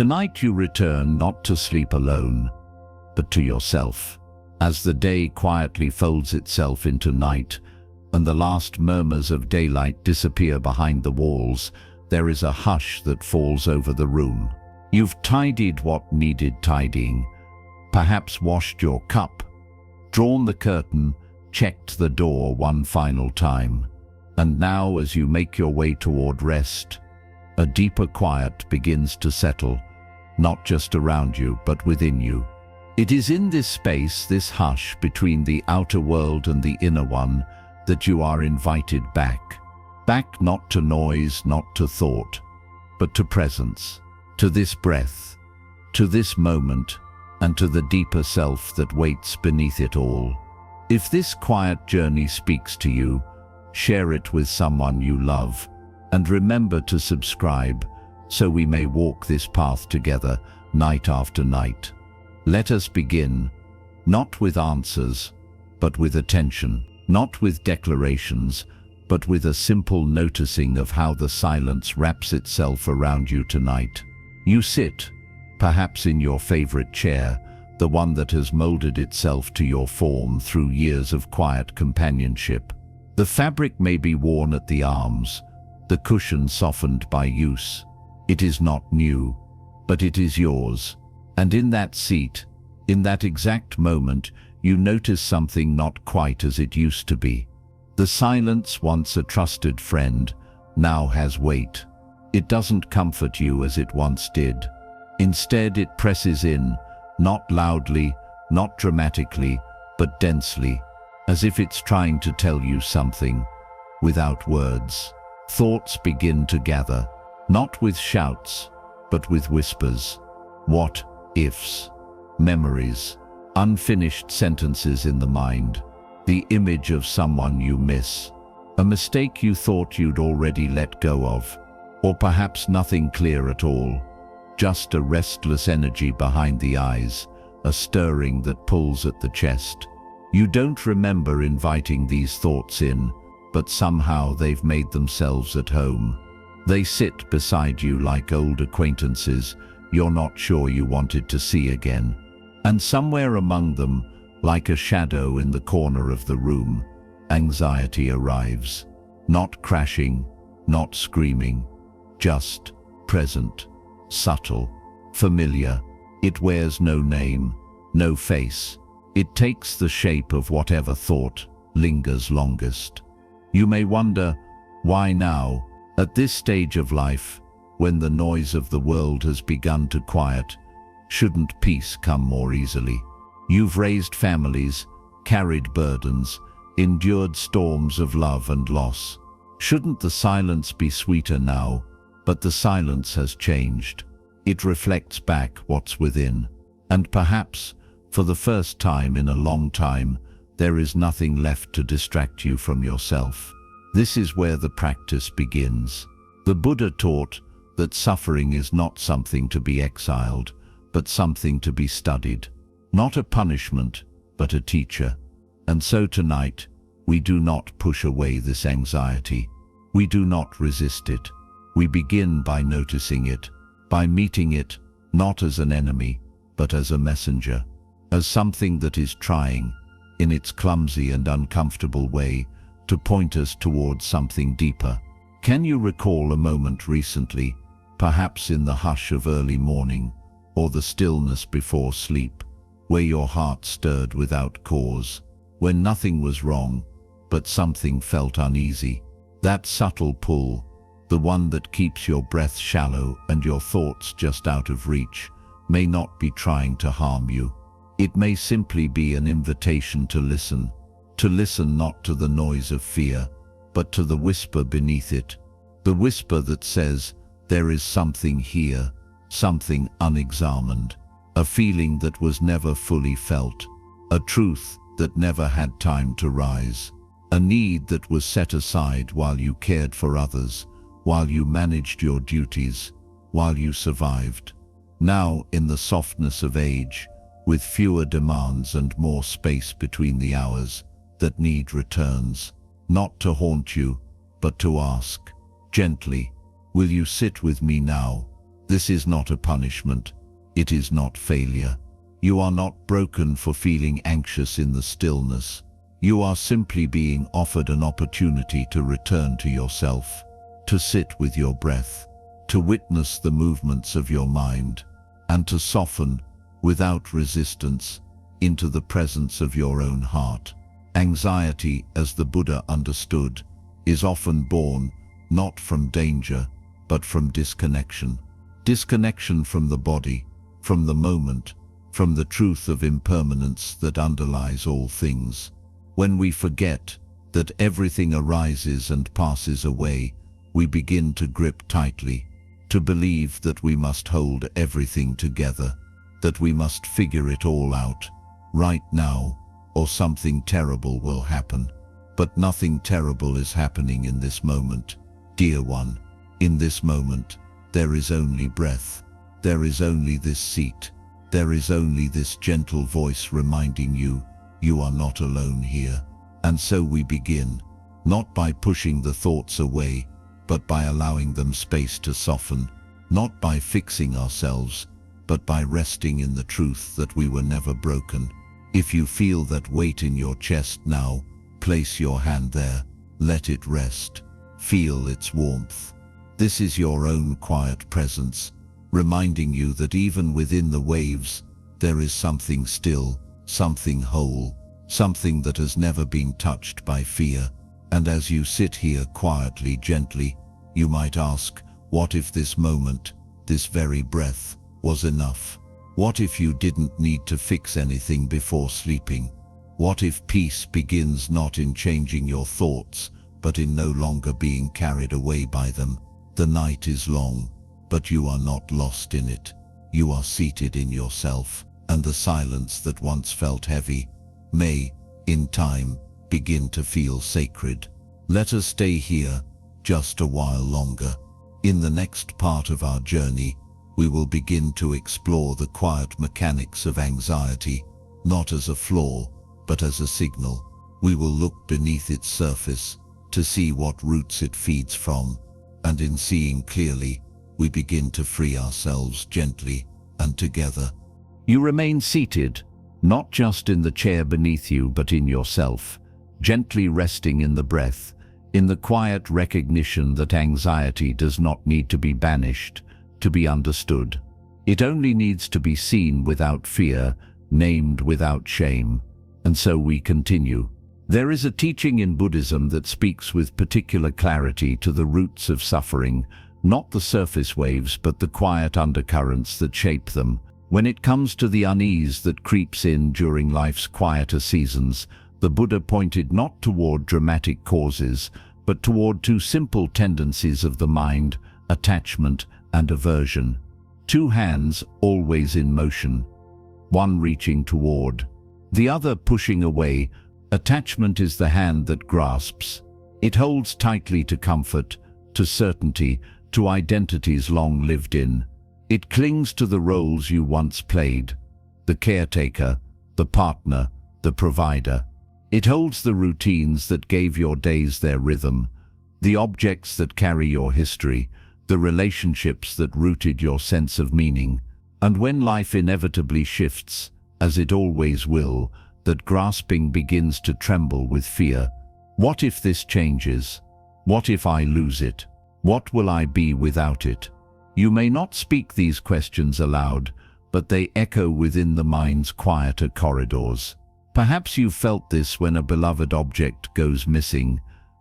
Tonight you return not to sleep alone, but to yourself. As the day quietly folds itself into night, and the last murmurs of daylight disappear behind the walls, there is a hush that falls over the room. You've tidied what needed tidying, perhaps washed your cup, drawn the curtain, checked the door one final time. And now, as you make your way toward rest, a deeper quiet begins to settle, not just around you, but within you. It is in this space, this hush between the outer world and the inner one, that you are invited back. Back not to noise, not to thought, but to presence, to this breath, to this moment, and to the deeper self that waits beneath it all. If this quiet journey speaks to you, share it with someone you love, and remember to subscribe so we may walk this path together night after night. Let us begin, not with answers, but with attention, not with declarations, but with a simple noticing of how the silence wraps itself around you tonight. You sit, perhaps in your favorite chair, the one that has molded itself to your form through years of quiet companionship. The fabric may be worn at the arms, the cushion softened by use. It is not new, but it is yours. And in that seat, in that exact moment, you notice something not quite as it used to be. The silence, once a trusted friend, now has weight. It doesn't comfort you as it once did. Instead, it presses in, not loudly, not dramatically, but densely, as if it's trying to tell you something, without words. Thoughts begin to gather, not with shouts, but with whispers. What ifs, memories, unfinished sentences in the mind, the image of someone you miss, a mistake you thought you'd already let go of, or perhaps nothing clear at all, just a restless energy behind the eyes, a stirring that pulls at the chest. You don't remember inviting these thoughts in, but somehow they've made themselves at home. They sit beside you like old acquaintances you're not sure you wanted to see again. And somewhere among them, like a shadow in the corner of the room, anxiety arrives. Not crashing, not screaming, just present, subtle, familiar. It wears no name, no face. It takes the shape of whatever thought lingers longest. You may wonder, why now, at this stage of life, when the noise of the world has begun to quiet, shouldn't peace come more easily? You've raised families, carried burdens, endured storms of love and loss. Shouldn't the silence be sweeter now? But the silence has changed. It reflects back what's within. And perhaps, for the first time in a long time, there is nothing left to distract you from yourself. This is where the practice begins. The Buddha taught that suffering is not something to be exiled, but something to be studied. Not a punishment, but a teacher. And so tonight, we do not push away this anxiety. We do not resist it. We begin by noticing it, by meeting it, not as an enemy, but as a messenger, as something that is trying, in its clumsy and uncomfortable way, to point us towards something deeper. Can you recall a moment recently, perhaps in the hush of early morning, or the stillness before sleep, where your heart stirred without cause, when nothing was wrong, but something felt uneasy? That subtle pull, the one that keeps your breath shallow and your thoughts just out of reach, may not be trying to harm you. It may simply be an invitation to listen not to the noise of fear, but to the whisper beneath it, the whisper that says, there is something here, something unexamined, a feeling that was never fully felt, a truth that never had time to rise, a need that was set aside while you cared for others, while you managed your duties, while you survived. Now, in the softness of age, with fewer demands and more space between the hours, that need returns, not to haunt you, but to ask, gently, will you sit with me now? This is not a punishment. It is not failure. You are not broken for feeling anxious in the stillness. You are simply being offered an opportunity to return to yourself, to sit with your breath, to witness the movements of your mind, and to soften, without resistance, into the presence of your own heart. Anxiety, as the Buddha understood, is often born not from danger, but from disconnection. Disconnection from the body, from the moment, from the truth of impermanence that underlies all things. When we forget that everything arises and passes away, we begin to grip tightly, to believe that we must hold everything together, that we must figure it all out right now, or something terrible will happen. But nothing terrible is happening in this moment, dear one. In this moment, there is only breath. There is only this seat. There is only this gentle voice reminding you, you are not alone here. And so we begin, not by pushing the thoughts away, but by allowing them space to soften, not by fixing ourselves, but by resting in the truth that we were never broken. If you feel that weight in your chest now, place your hand there, let it rest. Feel its warmth. This is your own quiet presence, reminding you that even within the waves, there is something still, something whole, something that has never been touched by fear. And as you sit here quietly, gently, you might ask, what if this moment, this very breath, was enough? What if you didn't need to fix anything before sleeping? What if peace begins not in changing your thoughts, but in no longer being carried away by them? The night is long, but you are not lost in it. You are seated in yourself, and the silence that once felt heavy may, in time, begin to feel sacred. Let us stay here just a while longer. In the next part of our journey, we will begin to explore the quiet mechanics of anxiety, not as a flaw, but as a signal. We will look beneath its surface to see what roots it feeds from, and in seeing clearly, we begin to free ourselves gently and together. You remain seated, not just in the chair beneath you, but in yourself, gently resting in the breath, in the quiet recognition that anxiety does not need to be banished, to be understood. It only needs to be seen without fear, named without shame. And so we continue. There is a teaching in Buddhism that speaks with particular clarity to the roots of suffering, not the surface waves, but the quiet undercurrents that shape them. When it comes to the unease that creeps in during life's quieter seasons, the Buddha pointed not toward dramatic causes, but toward two simple tendencies of the mind, attachment and aversion. Two hands always in motion, one reaching toward, the other pushing away. Attachment is the hand that grasps. It holds tightly to comfort, to certainty, to identities long lived in. It clings to the roles you once played, the caretaker, the partner, the provider. It holds the routines that gave your days their rhythm, the objects that carry your history, the relationships that rooted your sense of meaning. And when life inevitably shifts, as it always will, that grasping begins to tremble with fear. What if this changes? What if I lose it? What will I be without it? You may not speak these questions aloud, but they echo within the mind's quieter corridors. Perhaps you've felt this when a beloved object goes missing,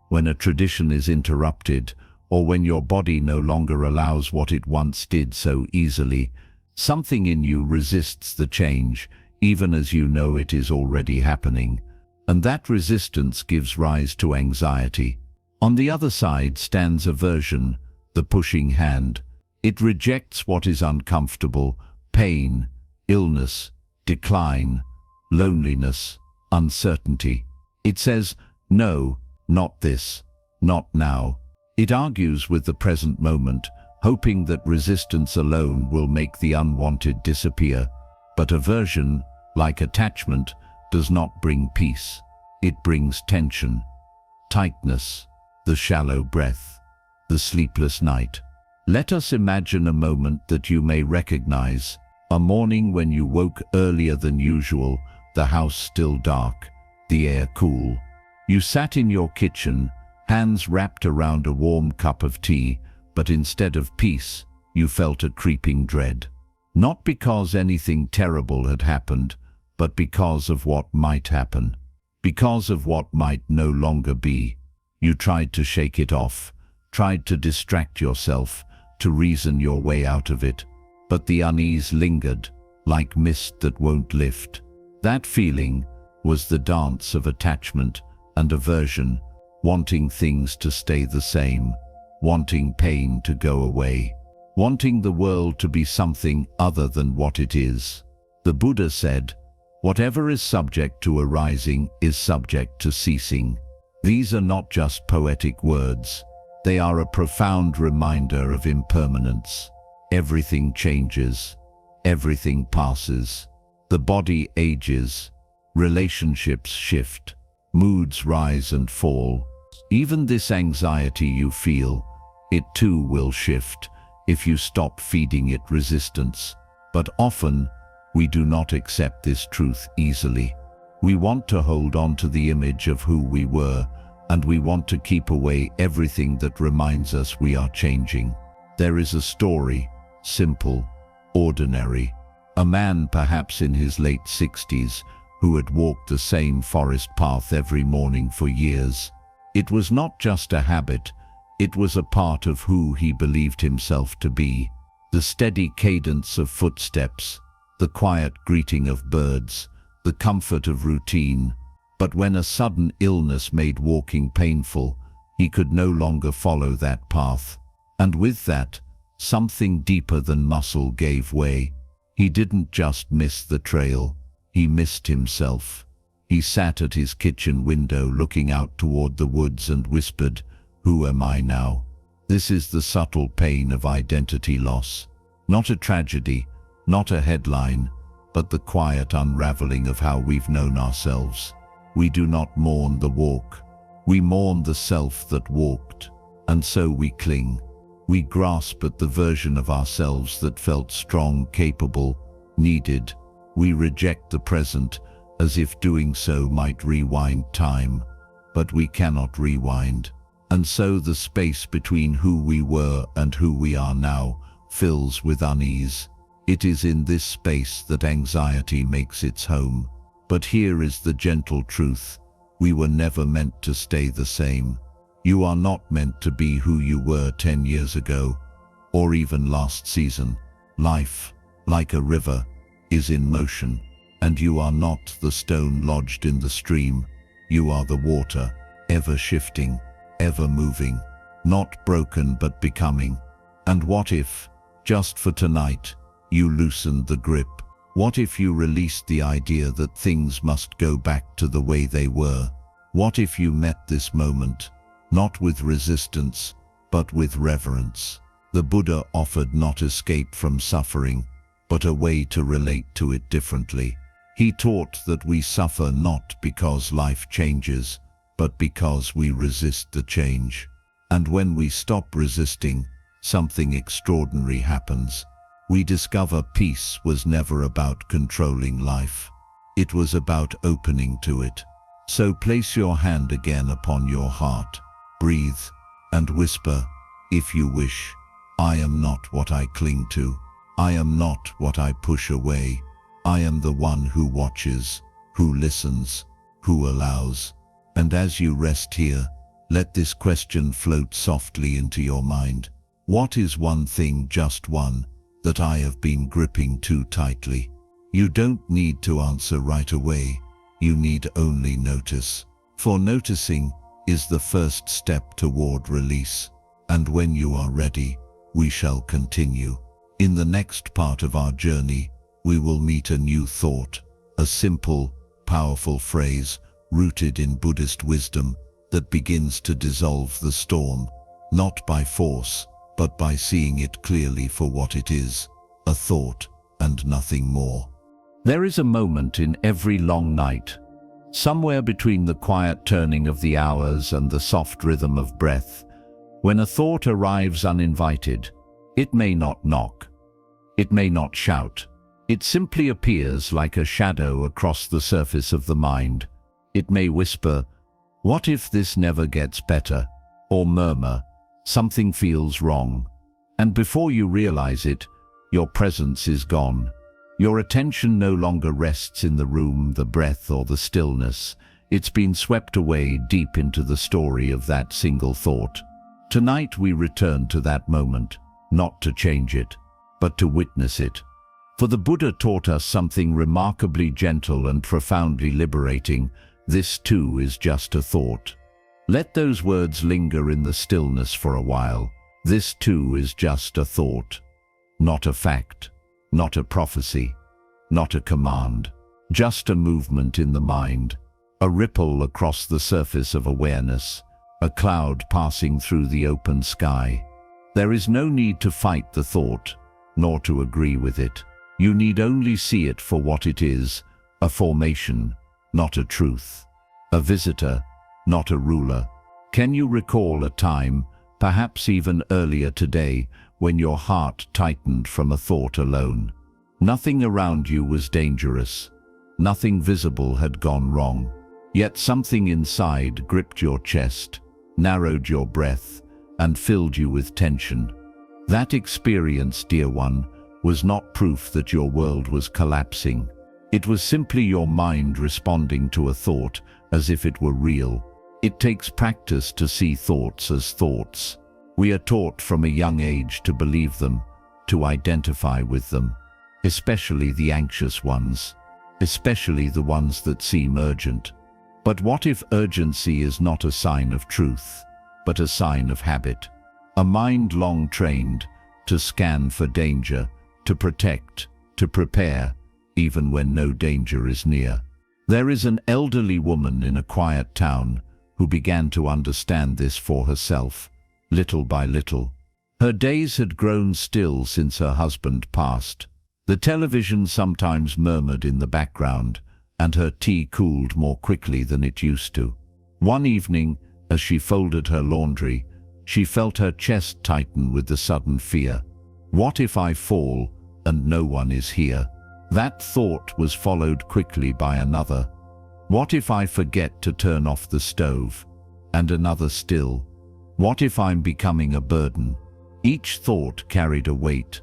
when a tradition is interrupted, or when your body no longer allows what it once did so easily. Something in you resists the change, even as you know it is already happening, and that resistance gives rise to anxiety. On the other side stands aversion, the pushing hand. It rejects what is uncomfortable, pain, illness, decline, loneliness, uncertainty. It says, no, not this, not now. It argues with the present moment, hoping that resistance alone will make the unwanted disappear. But aversion, like attachment, does not bring peace. It brings tension, tightness, the shallow breath, the sleepless night. Let us imagine a moment that you may recognize, a morning when you woke earlier than usual, the house still dark, the air cool. You sat in your kitchen, hands wrapped around a warm cup of tea, but instead of peace, you felt a creeping dread. Not because anything terrible had happened, but because of what might happen. Because of what might no longer be. You tried to shake it off, tried to distract yourself, to reason your way out of it, but the unease lingered, like mist that won't lift. That feeling was the dance of attachment and aversion, wanting things to stay the same, wanting pain to go away, wanting the world to be something other than what it is. The Buddha said, "Whatever is subject to arising is subject to ceasing." These are not just poetic words. They are a profound reminder of impermanence. Everything changes. Everything passes. The body ages. Relationships shift. Moods rise and fall. Even this anxiety you feel, it too will shift if you stop feeding it resistance. But often, we do not accept this truth easily. We want to hold on to the image of who we were, and we want to keep away everything that reminds us we are changing. There is a story, simple, ordinary. A man, perhaps in his late 60s, who had walked the same forest path every morning for years. It was not just a habit, it was a part of who he believed himself to be. The steady cadence of footsteps, the quiet greeting of birds, the comfort of routine. But when a sudden illness made walking painful, he could no longer follow that path. And with that, something deeper than muscle gave way. He didn't just miss the trail, he missed himself. He sat at his kitchen window looking out toward the woods and whispered, "Who am I now?" This is the subtle pain of identity loss. Not a tragedy, not a headline, but the quiet unraveling of how we've known ourselves. We do not mourn the walk. We mourn the self that walked. And so we cling. We grasp at the version of ourselves that felt strong, capable, needed. We reject the present, as if doing so might rewind time. But we cannot rewind. And so the space between who we were and who we are now fills with unease. It is in this space that anxiety makes its home. But here is the gentle truth. We were never meant to stay the same. You are not meant to be who you were 10 years ago, or even last season. Life, like a river, is in motion, and you are not the stone lodged in the stream. You are the water, ever shifting, ever moving, not broken but becoming. And what if, just for tonight, you loosened the grip? What if you released the idea that things must go back to the way they were? What if you met this moment, not with resistance, but with reverence? The Buddha offered not escape from suffering, but a way to relate to it differently. He taught that we suffer not because life changes, but because we resist the change. And when we stop resisting, something extraordinary happens. We discover peace was never about controlling life. It was about opening to it. So place your hand again upon your heart, breathe, and whisper, if you wish, "I am not what I cling to. I am not what I push away. I am the one who watches, who listens, who allows." And as you rest here, let this question float softly into your mind. What is one thing, just one, that I have been gripping too tightly? You don't need to answer right away. You need only notice. For noticing is the first step toward release. And when you are ready, we shall continue. In the next part of our journey, we will meet a new thought, a simple, powerful phrase rooted in Buddhist wisdom that begins to dissolve the storm, not by force, but by seeing it clearly for what it is, a thought and nothing more. There is a moment in every long night, somewhere between the quiet turning of the hours and the soft rhythm of breath, when a thought arrives uninvited. It may not knock. It may not shout. It simply appears like a shadow across the surface of the mind. It may whisper, "What if this never gets better?" or murmur, "Something feels wrong." And before you realize it, your presence is gone. Your attention no longer rests in the room, the breath, or the stillness. It's been swept away deep into the story of that single thought. Tonight we return to that moment, not to change it, but to witness it. For the Buddha taught us something remarkably gentle and profoundly liberating. This too is just a thought. Let those words linger in the stillness for a while. This too is just a thought. Not a fact, not a prophecy, not a command. Just a movement in the mind, a ripple across the surface of awareness, a cloud passing through the open sky. There is no need to fight the thought, nor to agree with it. You need only see it for what it is, a formation, not a truth, a visitor, not a ruler. Can you recall a time, perhaps even earlier today, when your heart tightened from a thought alone? Nothing around you was dangerous. Nothing visible had gone wrong. Yet something inside gripped your chest, narrowed your breath, and filled you with tension. That experience, dear one, was not proof that your world was collapsing. It was simply your mind responding to a thought as if it were real. It takes practice to see thoughts as thoughts. We are taught from a young age to believe them, to identify with them, especially the anxious ones, especially the ones that seem urgent. But what if urgency is not a sign of truth, but a sign of habit? A mind long trained to scan for danger, to protect, to prepare, even when no danger is near. There is an elderly woman in a quiet town who began to understand this for herself, little by little. Her days had grown still since her husband passed. The television sometimes murmured in the background, and her tea cooled more quickly than it used to. One evening, as she folded her laundry, she felt her chest tighten with the sudden fear. What if I fall and no one is here? That thought was followed quickly by another. What if I forget to turn off the stove? And another still. What if I'm becoming a burden? Each thought carried a weight,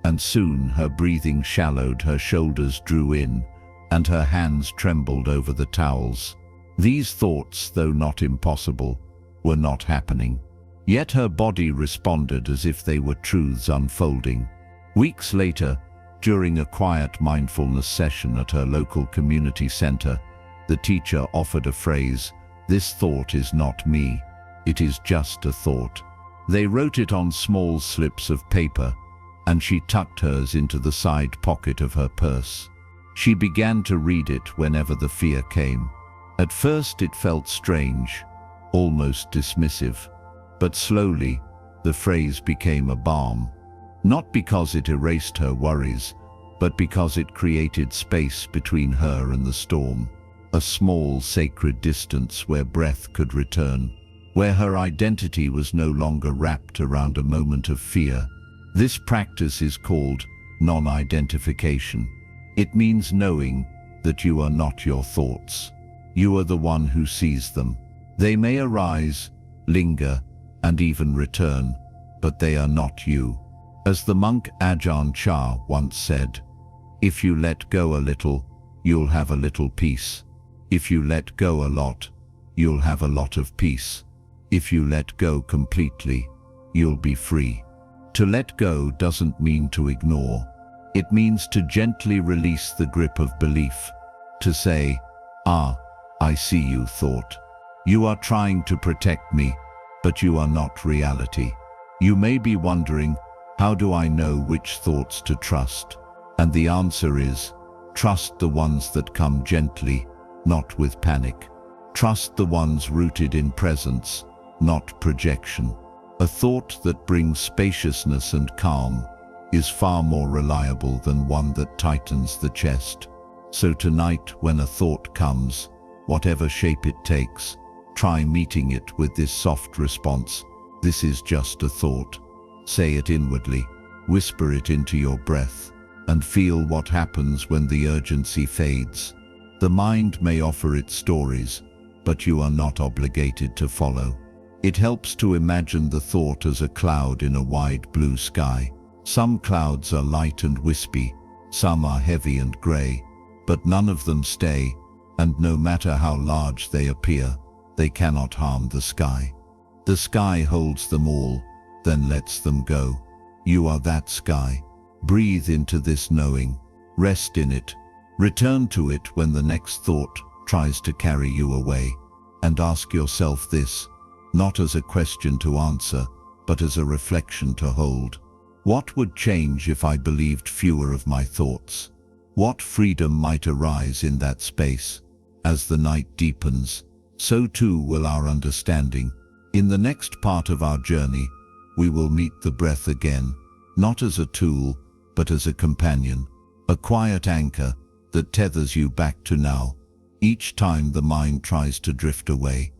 and soon her breathing shallowed, her shoulders drew in, and her hands trembled over the towels. These thoughts, though not impossible, were not happening. Yet her body responded as if they were truths unfolding. Weeks later, during a quiet mindfulness session at her local community center, the teacher offered a phrase, "This thought is not me. It is just a thought." They wrote it on small slips of paper, and she tucked hers into the side pocket of her purse. She began to read it whenever the fear came. At first it felt strange, almost dismissive, but slowly the phrase became a balm. Not because it erased her worries, but because it created space between her and the storm. A small sacred distance where breath could return, where her identity was no longer wrapped around a moment of fear. This practice is called non-identification. It means knowing that you are not your thoughts. You are the one who sees them. They may arise, linger, and even return, but they are not you. As the monk Ajahn Chah once said, "If you let go a little, you'll have a little peace. If you let go a lot, you'll have a lot of peace. If you let go completely, you'll be free." To let go doesn't mean to ignore. It means to gently release the grip of belief. To say, I see you, thought. You are trying to protect me, but you are not reality. You may be wondering, how do I know which thoughts to trust? And the answer is, trust the ones that come gently, not with panic. Trust the ones rooted in presence, not projection. A thought that brings spaciousness and calm is far more reliable than one that tightens the chest. So tonight, when a thought comes, whatever shape it takes, try meeting it with this soft response. This is just a thought. Say it inwardly. whisper it into your breath, and feel what happens when the urgency fades. The mind may offer its stories, but you are not obligated to follow. It helps to imagine the thought as a cloud in a wide blue sky. Some clouds are light and wispy, some are heavy and grey, but none of them stay, and no matter how large they appear, they cannot harm the sky. The sky holds them all, then lets them go. You are that sky. Breathe into this knowing. Rest in it. Return to it when the next thought tries to carry you away. And ask yourself this, not as a question to answer, but as a reflection to hold. What would change if I believed fewer of my thoughts? What freedom might arise in that space? As the night deepens, so too will our understanding. In the next part of our journey, we will meet the breath again, not as a tool, but as a companion, a quiet anchor that tethers you back to now, each time the mind tries to drift away.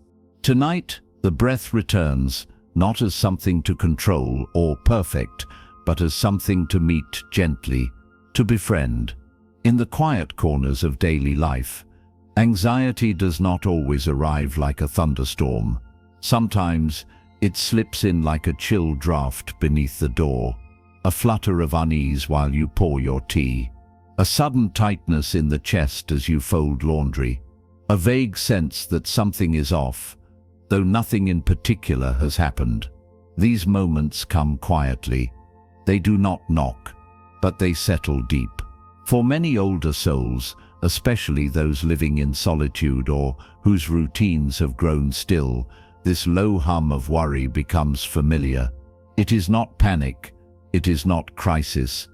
Tonight, the breath returns, not as something to control or perfect, but as something to meet gently, to befriend. In the quiet corners of daily life, anxiety does not always arrive like a thunderstorm. Sometimes it slips in like a chill draft beneath the door, a flutter of unease while you pour your tea, a sudden tightness in the chest as you fold laundry, a vague sense that something is off, though nothing in particular has happened. These moments come quietly. They do not knock, but they settle deep. For many older souls, especially those living in solitude or whose routines have grown still, this low hum of worry becomes familiar. It is not panic, it is not crisis,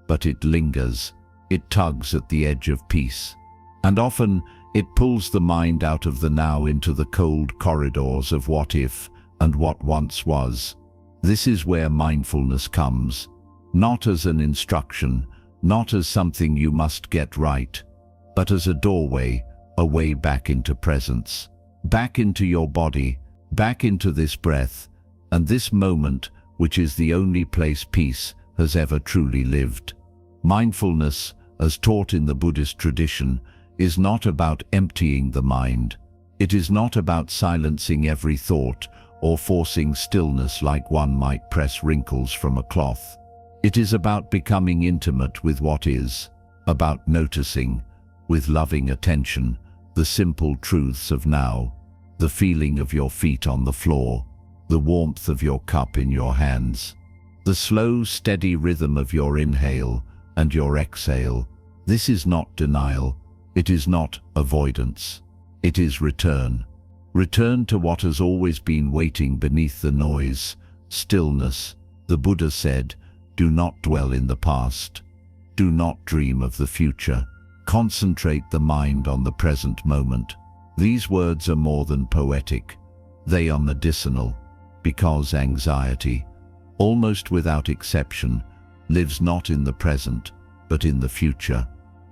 but it lingers. It tugs at the edge of peace. And often, it pulls the mind out of the now into the cold corridors of what if and what once was. This is where mindfulness comes, not as an instruction, not as something you must get right, but as a doorway, a way back into presence, back into your body, back into this breath, and this moment, which is the only place peace has ever truly lived. Mindfulness, as taught in the Buddhist tradition, is not about emptying the mind. It is not about silencing every thought or forcing stillness like one might press wrinkles from a cloth. It is about becoming intimate with what is, about noticing, with loving attention, the simple truths of now, the feeling of your feet on the floor, the warmth of your cup in your hands, the slow, steady rhythm of your inhale and your exhale. This is not denial. It is not avoidance. It is return. Return to what has always been waiting beneath the noise, stillness. The Buddha said, "Do not dwell in the past. Do not dream of the future. Concentrate the mind on the present moment." These words are more than poetic. They are medicinal, because anxiety, almost without exception, lives not in the present, but in the future.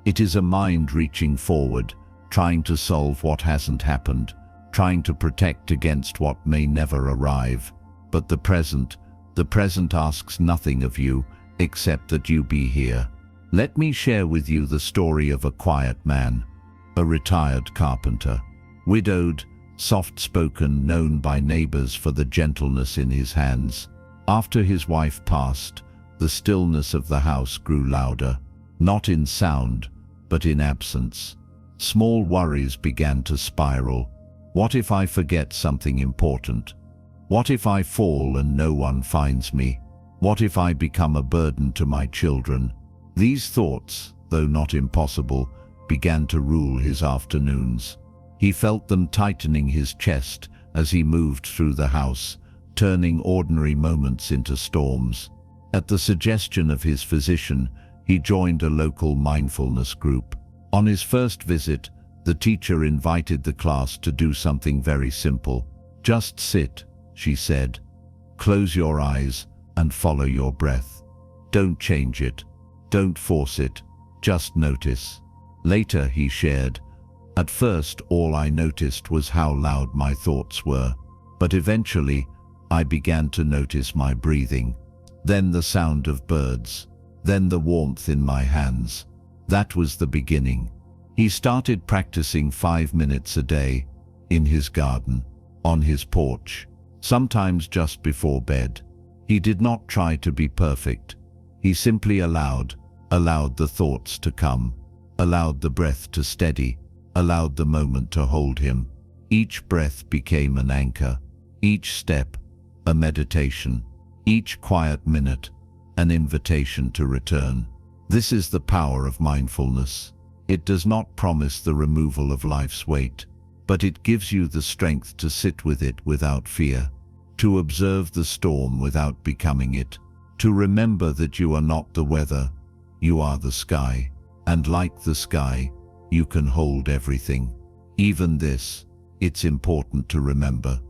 It is a mind reaching forward, trying to solve what hasn't happened, trying to protect against what may never arrive. But the present asks nothing of you except that you be here. Let me share with you the story of a quiet man, a retired carpenter, widowed, soft-spoken, known by neighbors for the gentleness in his hands. After his wife passed, the stillness of the house grew louder, not in sound, but in absence. Small worries began to spiral. What if I forget something important? What if I fall and no one finds me? What if I become a burden to my children? These thoughts, though not impossible, began to rule his afternoons. He felt them tightening his chest as he moved through the house, turning ordinary moments into storms. At the suggestion of his physician, he joined a local mindfulness group. On his first visit, the teacher invited the class to do something very simple. "Just sit," she said. "Close your eyes and follow your breath. Don't change it. Don't force it. Just notice." Later, he shared, "At first, all I noticed was how loud my thoughts were. But eventually, I began to notice my breathing. then the sound of birds, then the warmth in my hands. That was the beginning. He started practicing 5 minutes a day, in his garden, on his porch, sometimes just before bed. He did not try to be perfect. He simply allowed the thoughts to come, allowed the breath to steady, allowed the moment to hold him. Each breath became an anchor, each step a meditation, each quiet minute an invitation to return. This is the power of mindfulness. It does not promise the removal of life's weight, but it gives you the strength to sit with it without fear, to observe the storm without becoming it, to remember that you are not the weather, you are the sky, and like the sky, you can hold everything. Even this, it's important to remember.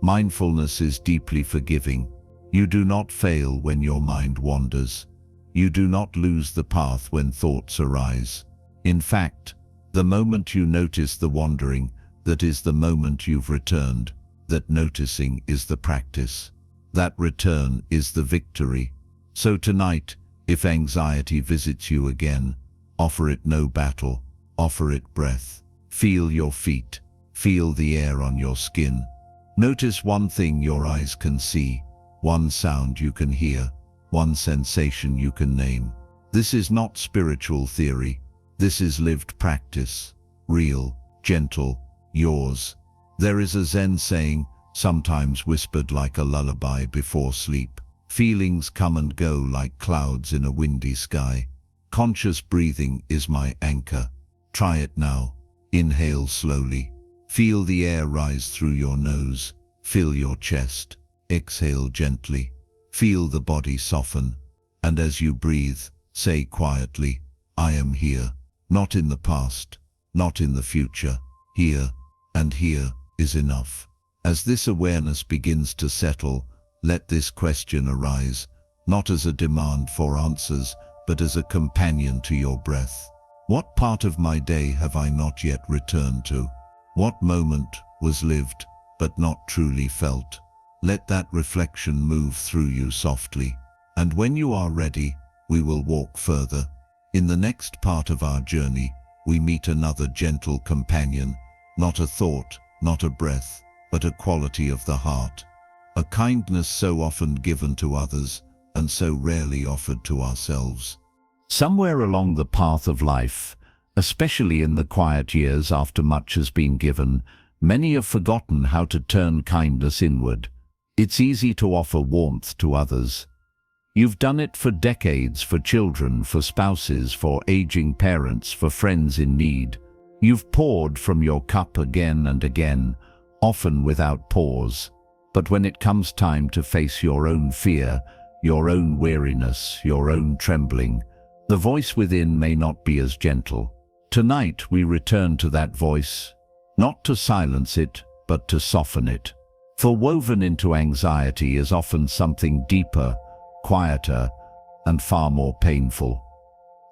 Mindfulness is deeply forgiving. You do not fail when your mind wanders. You do not lose the path when thoughts arise. In fact, the moment you notice the wandering, that is the moment you've returned. That noticing is the practice. That return is the victory. So tonight, if anxiety visits you again, offer it no battle, offer it breath. Feel your feet, feel the air on your skin. Notice one thing your eyes can see, one sound you can hear, one sensation you can name. This is not spiritual theory. This is lived practice, real, gentle, yours. There is a Zen saying, sometimes whispered like a lullaby before sleep. Feelings come and go like clouds in a windy sky. Conscious breathing is my anchor. Try it now. Inhale slowly. Feel the air rise through your nose. Fill your chest. Exhale gently. Feel the body soften. And as you breathe, say quietly, I am here. Not in the past, not in the future. Here, and here is enough. As this awareness begins to settle, let this question arise, not as a demand for answers, but as a companion to your breath. What part of my day have I not yet returned to? What moment was lived, but not truly felt? Let that reflection move through you softly. And when you are ready, we will walk further. In the next part of our journey, we meet another gentle companion, not a thought, not a breath, but a quality of the heart. A kindness so often given to others, and so rarely offered to ourselves. Somewhere along the path of life, especially in the quiet years after much has been given, many have forgotten how to turn kindness inward. It's easy to offer warmth to others. You've done it for decades, for children, for spouses, for aging parents, for friends in need. You've poured from your cup again and again, often without pause. But when it comes time to face your own fear, your own weariness, your own trembling, the voice within may not be as gentle. Tonight we return to that voice, not to silence it, but to soften it. For woven into anxiety is often something deeper, quieter, and far more painful.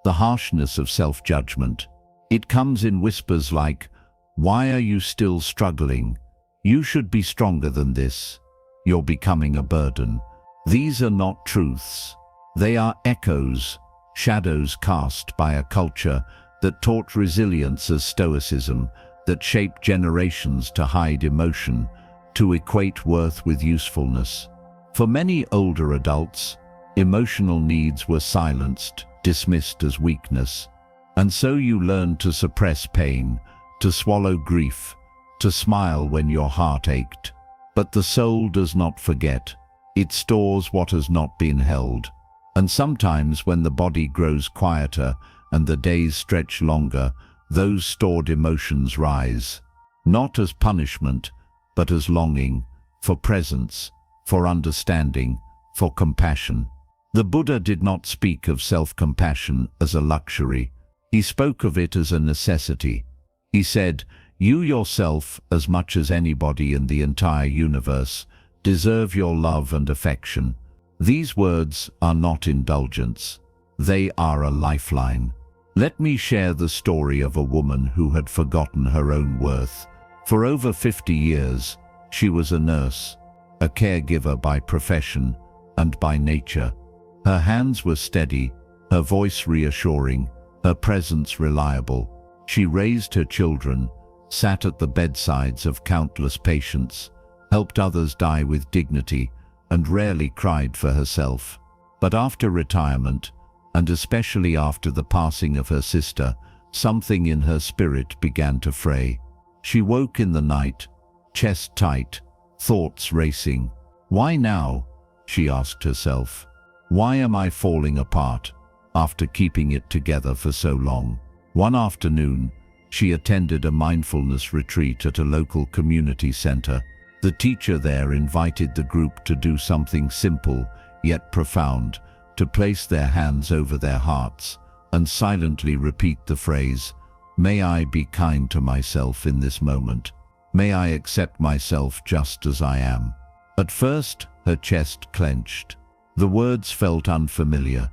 The harshness of self-judgment. It comes in whispers like, "Why are you still struggling? You should be stronger than this. You're becoming a burden." These are not truths. They are echoes, shadows cast by a culture that taught resilience as stoicism, that shaped generations to hide emotion, to equate worth with usefulness. For many older adults, emotional needs were silenced, dismissed as weakness. And so you learned to suppress pain, to swallow grief, to smile when your heart ached. But the soul does not forget. It stores what has not been held. And sometimes when the body grows quieter and the days stretch longer, those stored emotions rise, not as punishment, but as longing, for presence, for understanding, for compassion. The Buddha did not speak of self-compassion as a luxury. He spoke of it as a necessity. He said, "You yourself, as much as anybody in the entire universe, deserve your love and affection." These words are not indulgence. They are a lifeline. Let me share the story of a woman who had forgotten her own worth. For over 50 years, she was a nurse, a caregiver by profession and by nature. Her hands were steady, her voice reassuring, her presence reliable. She raised her children, sat at the bedsides of countless patients, helped others die with dignity, and rarely cried for herself. But after retirement, and especially after the passing of her sister, something in her spirit began to fray. She woke in the night, chest tight, thoughts racing. Why now? She asked herself. Why am I falling apart after keeping it together for so long? One afternoon, she attended a mindfulness retreat at a local community center. The teacher there invited the group to do something simple yet profound, to place their hands over their hearts and silently repeat the phrase, "May I be kind to myself in this moment. May I accept myself just as I am." At first, her chest clenched. The words felt unfamiliar,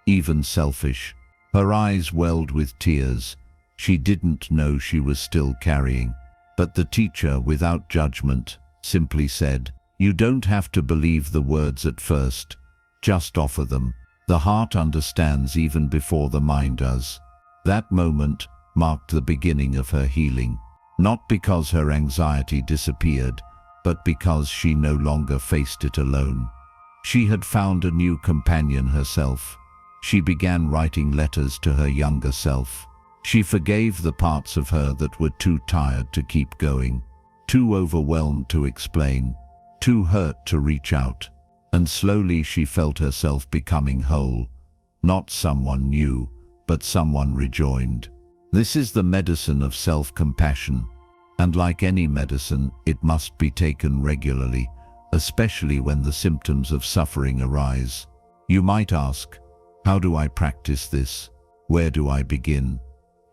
even selfish. Her eyes welled with tears. She didn't know she was still carrying. But the teacher, without judgment, simply said, "You don't have to believe the words at first. Just offer them. The heart understands even before the mind does." That moment marked the beginning of her healing. Not because her anxiety disappeared, but because she no longer faced it alone. She had found a new companion herself. She began writing letters to her younger self. She forgave the parts of her that were too tired to keep going, too overwhelmed to explain, too hurt to reach out. And slowly she felt herself becoming whole, not someone new, but someone rejoined. This is the medicine of self-compassion, and like any medicine, it must be taken regularly, especially when the symptoms of suffering arise. You might ask, how do I practice this? Where do I begin?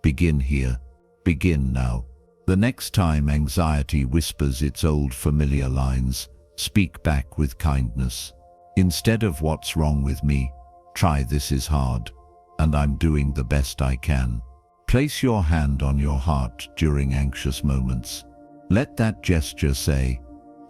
Begin here. Begin now. The next time anxiety whispers its old familiar lines, speak back with kindness. Instead of "What's wrong with me?" try "This is hard, and I'm doing the best I can." Place your hand on your heart during anxious moments. Let that gesture say,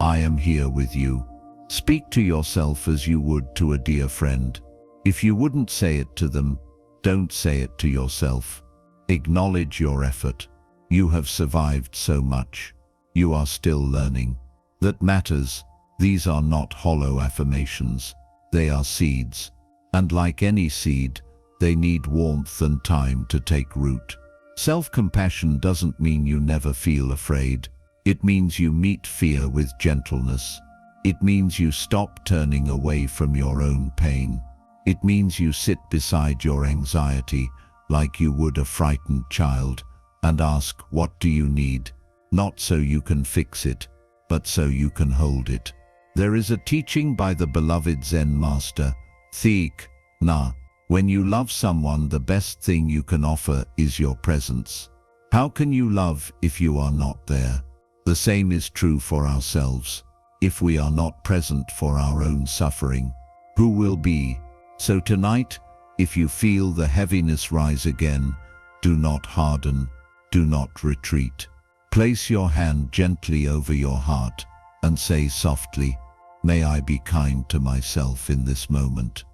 "I am here with you." Speak to yourself as you would to a dear friend. If you wouldn't say it to them, don't say it to yourself. Acknowledge your effort. You have survived so much. You are still learning. That matters. These are not hollow affirmations. They are seeds. And like any seed, they need warmth and time to take root. Self-compassion doesn't mean you never feel afraid. It means you meet fear with gentleness. It means you stop turning away from your own pain. It means you sit beside your anxiety like you would a frightened child and ask, "What do you need?" Not so you can fix it, but so you can hold it. There is a teaching by the beloved Zen master, Thich Nhat. When you love someone, the best thing you can offer is your presence. How can you love if you are not there? The same is true for ourselves. If we are not present for our own suffering, who will be? So tonight, if you feel the heaviness rise again, do not harden, do not retreat. Place your hand gently over your heart and say softly, "May I be kind to myself in this moment."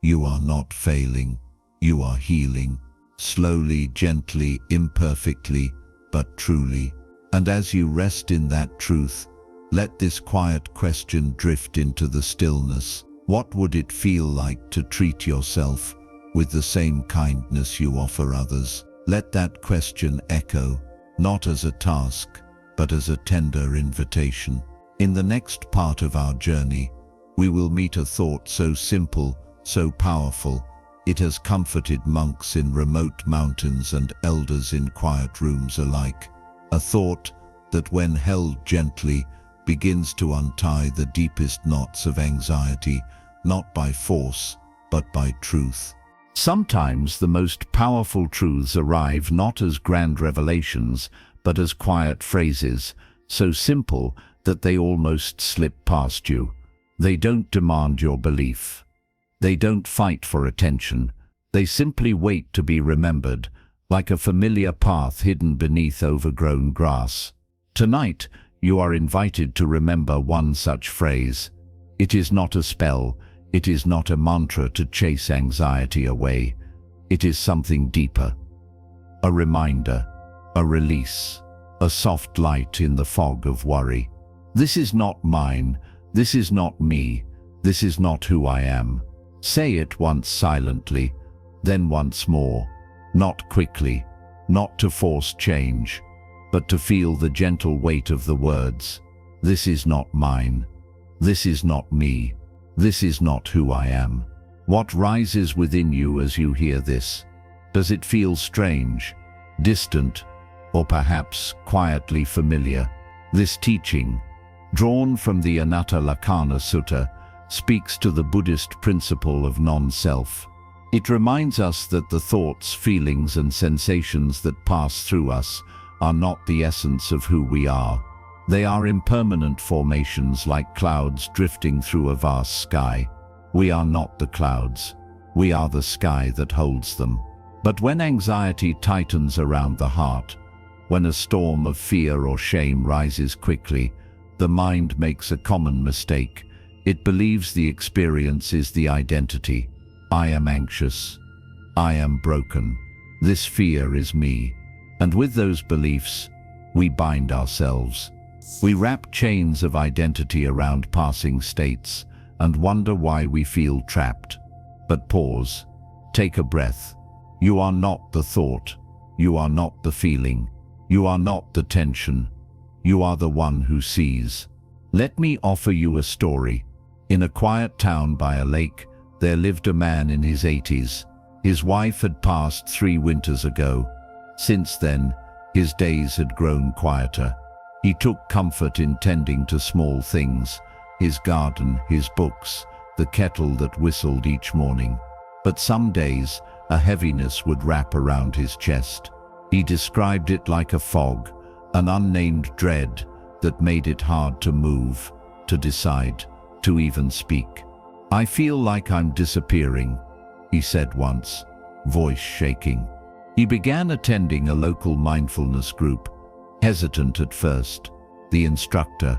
You are not failing, you are healing. Slowly, gently, imperfectly, but truly. And as you rest in that truth, let this quiet question drift into the stillness. What would it feel like to treat yourself with the same kindness you offer others? Let that question echo, not as a task, but as a tender invitation. In the next part of our journey, we will meet a thought so simple, so powerful, it has comforted monks in remote mountains and elders in quiet rooms alike. A thought that, when held gently, begins to untie the deepest knots of anxiety, not by force, but by truth. Sometimes the most powerful truths arrive not as grand revelations, but as quiet phrases, so simple that they almost slip past you. They don't demand your belief. They don't fight for attention. They simply wait to be remembered, like a familiar path hidden beneath overgrown grass. Tonight, you are invited to remember one such phrase. It is not a spell, It is not a mantra to chase anxiety away. It is something deeper. A reminder, a release, a soft light in the fog of worry. This is not mine. This is not me. This is not who I am. Say it once silently, then once more. Not quickly, not to force change, but to feel the gentle weight of the words. This is not mine. This is not me. This is not who I am. What rises within you as you hear this? Does it feel strange, distant, or perhaps quietly familiar? This teaching, drawn from the Anatta Lakkhana Sutta, speaks to the Buddhist principle of non-self. It reminds us that the thoughts, feelings, and sensations that pass through us are not the essence of who we are. They are impermanent formations like clouds drifting through a vast sky. We are not the clouds. We are the sky that holds them. But when anxiety tightens around the heart, when a storm of fear or shame rises quickly, the mind makes a common mistake. It believes the experience is the identity. I am anxious. I am broken. This fear is me. And with those beliefs, we bind ourselves. We wrap chains of identity around passing states and wonder why we feel trapped. But pause. Take a breath. You are not the thought. You are not the feeling. You are not the tension. You are the one who sees. Let me offer you a story. In a quiet town by a lake, there lived a man in his 80s. His wife had passed 3 winters ago. Since then, his days had grown quieter. He took comfort in tending to small things, his garden, his books, the kettle that whistled each morning. But some days, a heaviness would wrap around his chest. He described it like a fog, an unnamed dread that made it hard to move, to decide, to even speak. I feel like I'm disappearing, he said once, voice shaking. He began attending a local mindfulness group, hesitant at first. The instructor,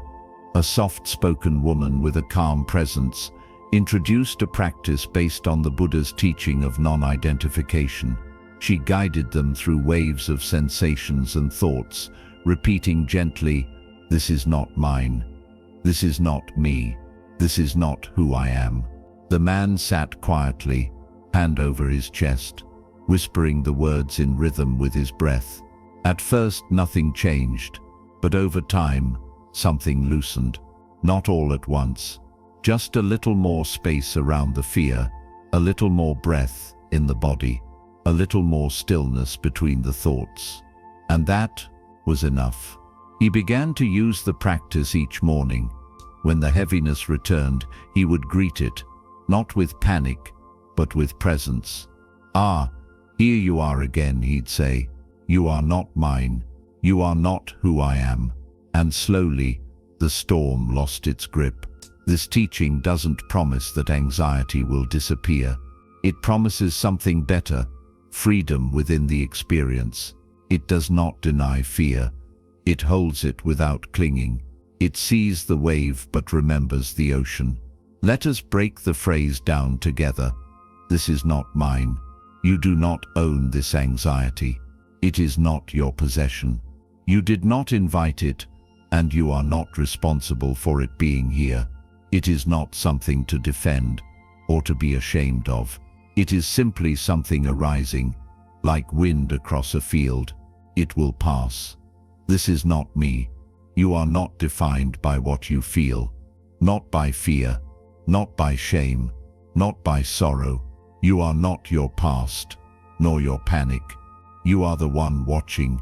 a soft-spoken woman with a calm presence, introduced a practice based on the Buddha's teaching of non-identification. She guided them through waves of sensations and thoughts, repeating gently, "This is not mine. This is not me. This is not who I am." The man sat quietly, hand over his chest, whispering the words in rhythm with his breath. At first, nothing changed, but over time, something loosened. Not all at once, just a little more space around the fear, a little more breath in the body, a little more stillness between the thoughts. And that was enough. He began to use the practice each morning. When the heaviness returned, he would greet it, not with panic, but with presence. "Ah, here you are again," he'd say. "You are not mine. You are not who I am." And slowly, the storm lost its grip. This teaching doesn't promise that anxiety will disappear. It promises something better, freedom within the experience. It does not deny fear. It holds it without clinging. It sees the wave but remembers the ocean. Let us break the phrase down together. This is not mine. You do not own this anxiety. It is not your possession. You did not invite it, and you are not responsible for it being here. It is not something to defend or to be ashamed of. It is simply something arising, like wind across a field. It will pass. This is not me. You are not defined by what you feel, not by fear, not by shame, not by sorrow. You are not your past, nor your panic. You are the one watching,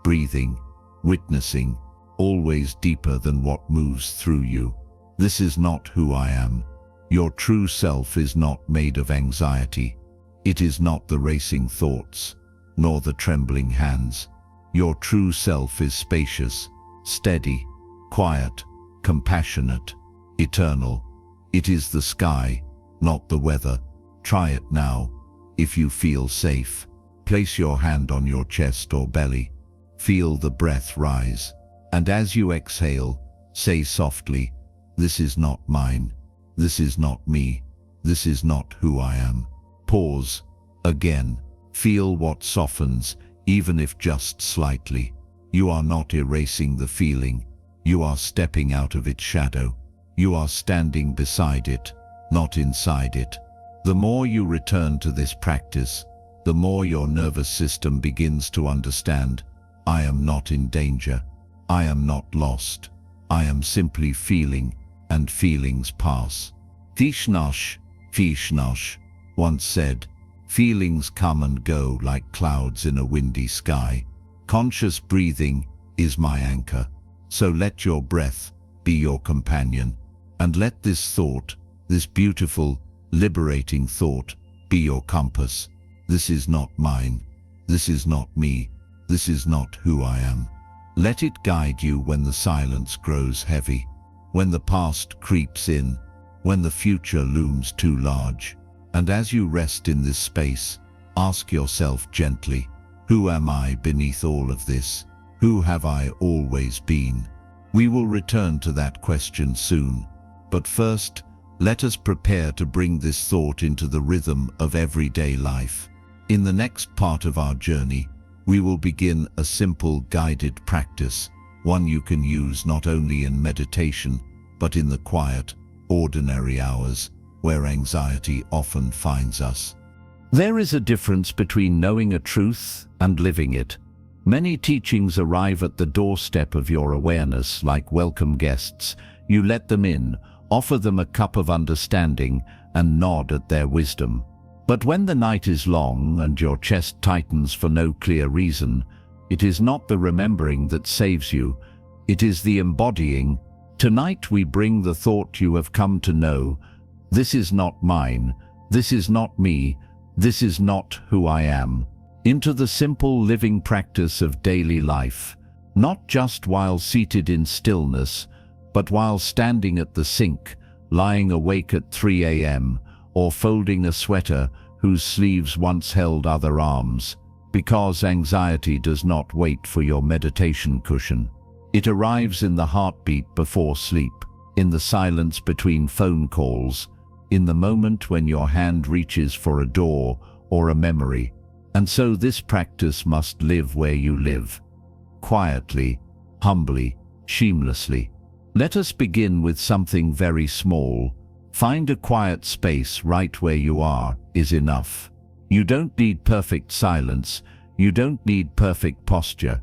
breathing, witnessing, always deeper than what moves through you. This is not who I am. Your true self is not made of anxiety. It is not the racing thoughts, nor the trembling hands. Your true self is spacious, steady, quiet, compassionate, eternal. It is the sky, not the weather. Try it now. If you feel safe, place your hand on your chest or belly. Feel the breath rise. And as you exhale, say softly, "This is not mine. This is not me. This is not who I am. Pause. Again. Feel what softens, even if just slightly. You are not erasing the feeling. You are stepping out of its shadow. You are standing beside it, not inside it. The more you return to this practice, the more your nervous system begins to understand, I am not in danger. I am not lost. I am simply feeling, and feelings pass. Vishnash once said, feelings come and go like clouds in a windy sky. Conscious breathing is my anchor. So let your breath be your companion, and let this thought, this beautiful, liberating thought, be your compass. This is not mine. This is not me. This is not who I am. Let it guide you when the silence grows heavy, when the past creeps in, when the future looms too large. And as you rest in this space, ask yourself gently, who am I beneath all of this? Who have I always been? We will return to that question soon, but first, let us prepare to bring this thought into the rhythm of everyday life. In the next part of our journey, we will begin a simple guided practice, one you can use not only in meditation, but in the quiet, ordinary hours where anxiety often finds us. There is a difference between knowing a truth and living it. Many teachings arrive at the doorstep of your awareness like welcome guests. You let them in, offer them a cup of understanding, and nod at their wisdom. But when the night is long and your chest tightens for no clear reason, it is not the remembering that saves you, it is the embodying. Tonight we bring the thought you have come to know. This is not mine, this is not me, this is not who I am, into the simple living practice of daily life, not just while seated in stillness, but while standing at the sink, lying awake at 3 a.m., or folding a sweater whose sleeves once held other arms, because anxiety does not wait for your meditation cushion. It arrives in the heartbeat before sleep, in the silence between phone calls, in the moment when your hand reaches for a door or a memory. And so this practice must live where you live, quietly, humbly, shamelessly. Let us begin with something very small. Find a quiet space right where you are is enough. You don't need perfect silence. You don't need perfect posture.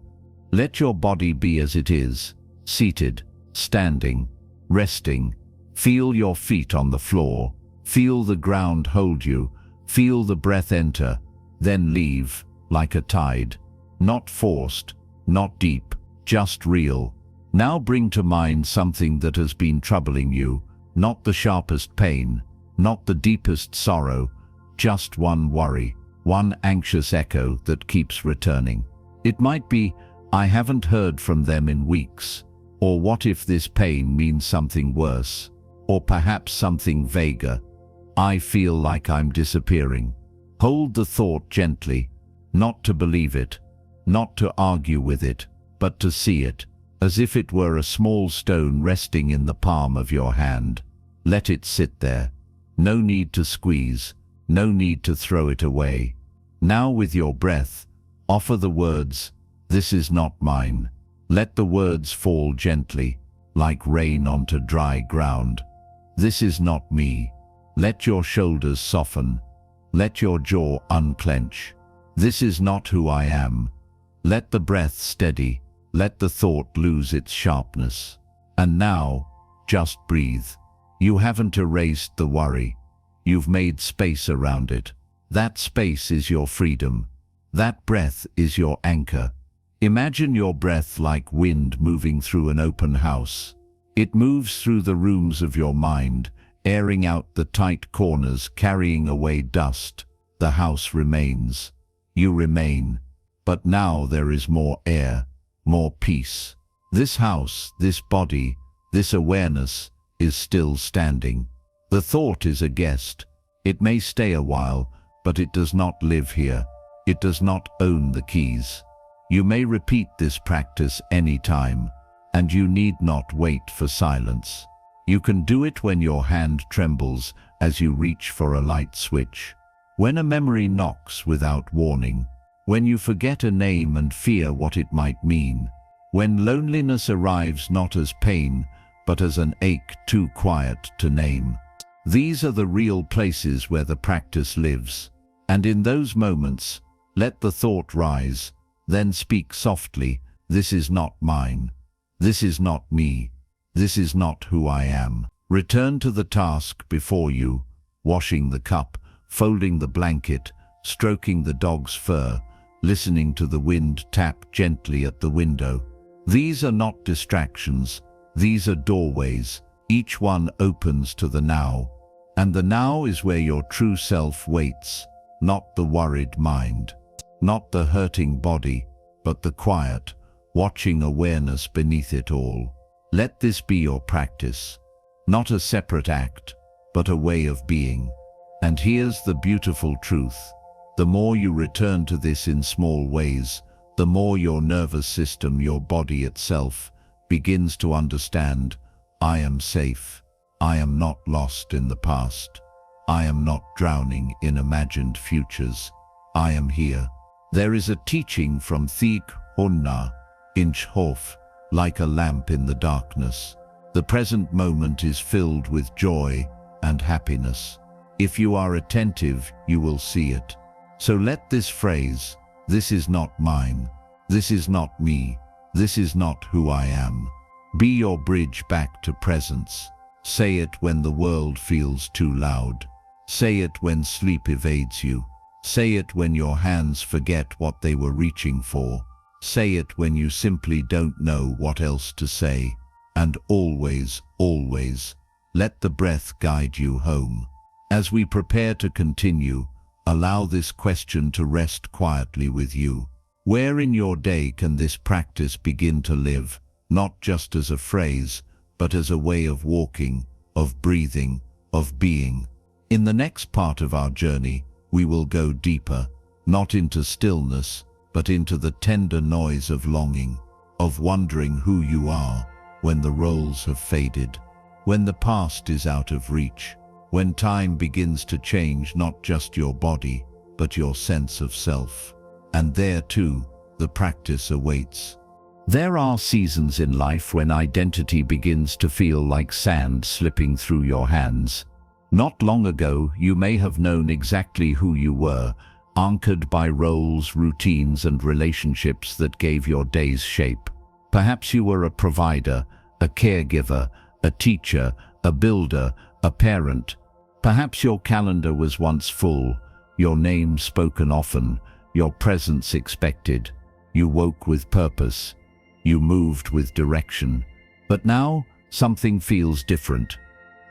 Let your body be as it is, seated, standing, resting. Feel your feet on the floor. Feel the ground hold you. Feel the breath enter, then leave, like a tide. Not forced, not deep, just real. Now bring to mind something that has been troubling you, not the sharpest pain, not the deepest sorrow, just one worry, one anxious echo that keeps returning. It might be, I haven't heard from them in weeks, or what if this pain means something worse, or perhaps something vaguer. I feel like I'm disappearing. Hold the thought gently, not to believe it, not to argue with it, but to see it, as if it were a small stone resting in the palm of your hand. Let it sit there. No need to squeeze, no need to throw it away. Now with your breath, offer the words, this is not mine. Let the words fall gently, like rain onto dry ground. This is not me. Let your shoulders soften. Let your jaw unclench. This is not who I am. Let the breath steady. Let the thought lose its sharpness. And now, just breathe. You haven't erased the worry. You've made space around it. That space is your freedom. That breath is your anchor. Imagine your breath like wind moving through an open house. It moves through the rooms of your mind, airing out the tight corners, carrying away dust. The house remains. You remain. But now there is more air, more peace. This house, this body, this awareness is still standing. The thought is a guest. It may stay a while, but it does not live here. It does not own the keys. You may repeat this practice any time, and you need not wait for silence. You can do it when your hand trembles as you reach for a light switch. When a memory knocks without warning. When you forget a name and fear what it might mean. When loneliness arrives not as pain, but as an ache too quiet to name. These are the real places where the practice lives. And in those moments, let the thought rise, then speak softly, "This is not mine. This is not me. This is not who I am." Return to the task before you, washing the cup, folding the blanket, stroking the dog's fur, listening to the wind tap gently at the window. These are not distractions, these are doorways. Each one opens to the now. And the now is where your true self waits, not the worried mind, not the hurting body, but the quiet, watching awareness beneath it all. Let this be your practice, not a separate act, but a way of being. And here's the beautiful truth. The more you return to this in small ways, the more your nervous system, your body itself, begins to understand, I am safe. I am not lost in the past. I am not drowning in imagined futures. I am here. There is a teaching from Thich Nhat Hanh, like a lamp in the darkness. The present moment is filled with joy and happiness. If you are attentive, you will see it. So let this phrase, "This is not mine. This is not me. This is not who I am," be your bridge back to presence. Say it when the world feels too loud. Say it when sleep evades you. Say it when your hands forget what they were reaching for. Say it when you simply don't know what else to say. And always, always, let the breath guide you home. As we prepare to continue, allow this question to rest quietly with you. Where in your day can this practice begin to live, not just as a phrase, but as a way of walking, of breathing, of being? In the next part of our journey, we will go deeper, not into stillness, but into the tender noise of longing, of wondering who you are when the roles have faded, when the past is out of reach, when time begins to change not just your body, but your sense of self. And there too, the practice awaits. There are seasons in life when identity begins to feel like sand slipping through your hands. Not long ago, you may have known exactly who you were, anchored by roles, routines, and relationships that gave your days shape. Perhaps you were a provider, a caregiver, a teacher, a builder, a parent. Perhaps your calendar was once full, your name spoken often, your presence expected. You woke with purpose. You moved with direction. But now, something feels different.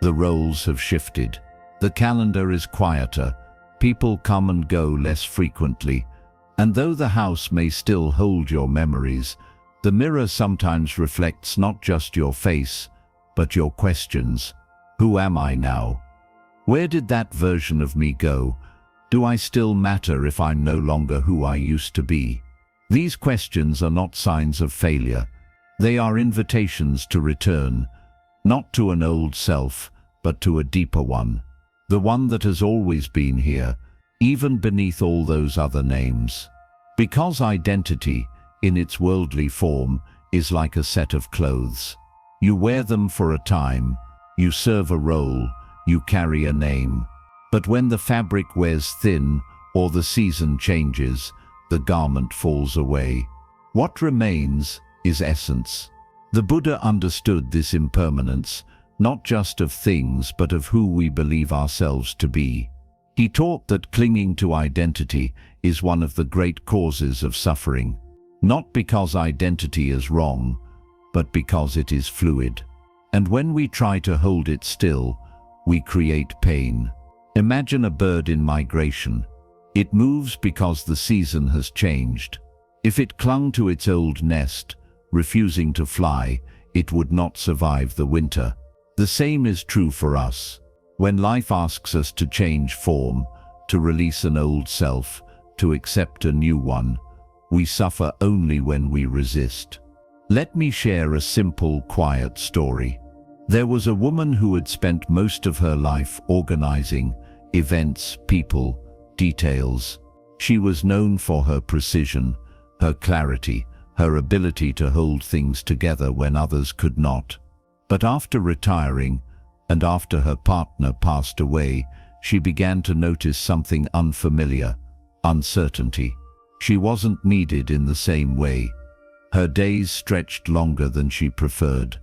The roles have shifted. The calendar is quieter. People come and go less frequently. And though the house may still hold your memories, the mirror sometimes reflects not just your face, but your questions. Who am I now? Where did that version of me go? Do I still matter if I'm no longer who I used to be? These questions are not signs of failure. They are invitations to return, not to an old self, but to a deeper one. The one that has always been here, even beneath all those other names. Because identity, in its worldly form, is like a set of clothes. You wear them for a time, you serve a role, you carry a name. But when the fabric wears thin, or the season changes, the garment falls away. What remains is essence. The Buddha understood this impermanence, not just of things but of who we believe ourselves to be. He taught that clinging to identity is one of the great causes of suffering, not because identity is wrong, but because it is fluid. And when we try to hold it still, we create pain. Imagine a bird in migration. It moves because the season has changed. If it clung to its old nest, refusing to fly, it would not survive the winter. The same is true for us. When life asks us to change form, to release an old self, to accept a new one, we suffer only when we resist. Let me share a simple, quiet story. There was a woman who had spent most of her life organizing events, people, details. She was known for her precision, her clarity, her ability to hold things together when others could not. But after retiring, and after her partner passed away, she began to notice something unfamiliar: uncertainty. She wasn't needed in the same way. Her days stretched longer than she preferred.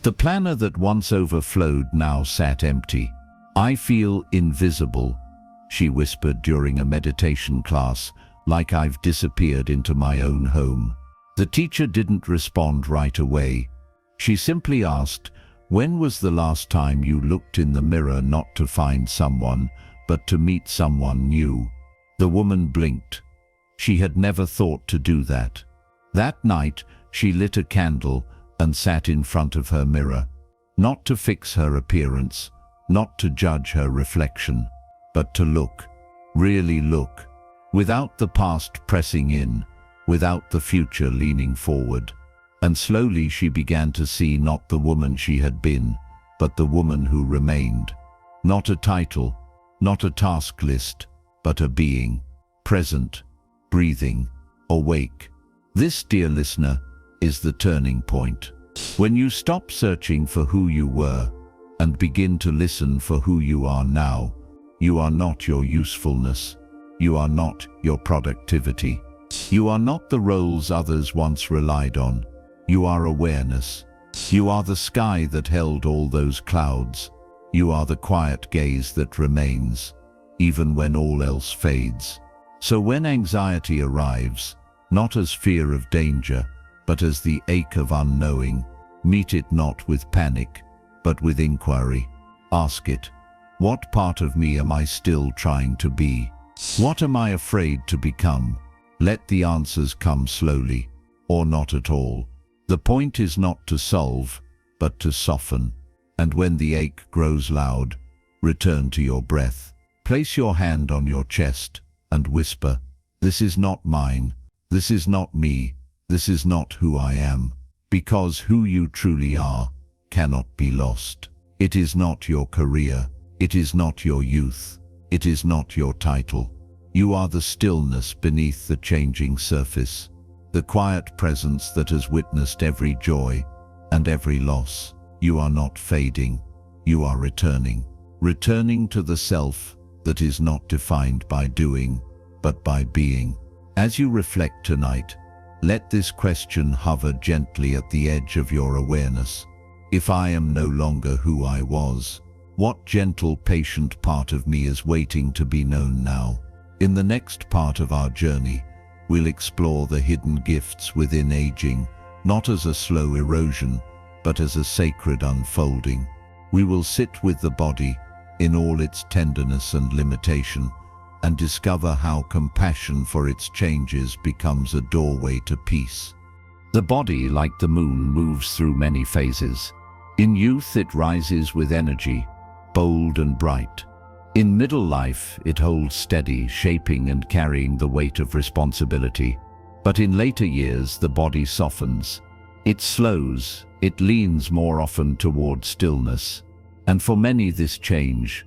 The planner that once overflowed now sat empty. "I feel invisible," she whispered during a meditation class, "like I've disappeared into my own home." The teacher didn't respond right away. She simply asked, "When was the last time you looked in the mirror not to find someone, but to meet someone new?" The woman blinked. She had never thought to do that. That night, she lit a candle and sat in front of her mirror, not to fix her appearance, not to judge her reflection, but to look, really look, without the past pressing in, without the future leaning forward. And slowly she began to see not the woman she had been, but the woman who remained. Not a title, not a task list, but a being, present, breathing, awake. This, dear listener, is the turning point. When you stop searching for who you were and begin to listen for who you are now, you are not your usefulness. You are not your productivity. You are not the roles others once relied on. You are awareness. You are the sky that held all those clouds. You are the quiet gaze that remains, even when all else fades. So when anxiety arrives, not as fear of danger, but as the ache of unknowing, meet it not with panic, but with inquiry. Ask it, what part of me am I still trying to be? What am I afraid to become? Let the answers come slowly, or not at all. The point is not to solve, but to soften. And when the ache grows loud, return to your breath. Place your hand on your chest and whisper, "This is not mine. This is not me. This is not who I am." Because who you truly are cannot be lost. It is not your career. It is not your youth. It is not your title. You are the stillness beneath the changing surface, the quiet presence that has witnessed every joy and every loss. You are not fading. You are returning. Returning to the self that is not defined by doing, but by being. As you reflect tonight, let this question hover gently at the edge of your awareness. If I am no longer who I was, what gentle, patient part of me is waiting to be known now? In the next part of our journey, we'll explore the hidden gifts within aging, not as a slow erosion, but as a sacred unfolding. We will sit with the body in all its tenderness and limitation, and discover how compassion for its changes becomes a doorway to peace. The body, like the moon, moves through many phases. In youth, it rises with energy, bold and bright. In middle life, it holds steady, shaping and carrying the weight of responsibility. But in later years, the body softens. It slows, it leans more often toward stillness. And for many, this change,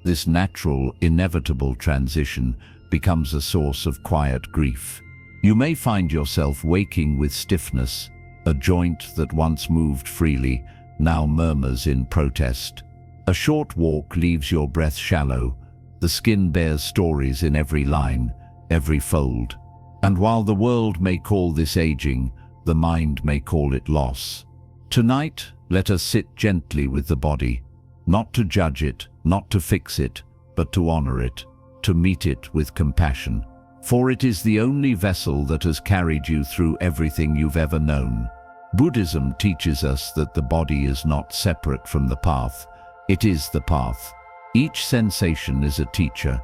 this natural, inevitable transition, becomes a source of quiet grief. You may find yourself waking with stiffness. A joint that once moved freely now murmurs in protest. A short walk leaves your breath shallow. The skin bears stories in every line, every fold. And while the world may call this aging, the mind may call it loss. Tonight, let us sit gently with the body, not to judge it, not to fix it, but to honor it, to meet it with compassion. For it is the only vessel that has carried you through everything you've ever known. Buddhism teaches us that the body is not separate from the path. It is the path. Each sensation is a teacher.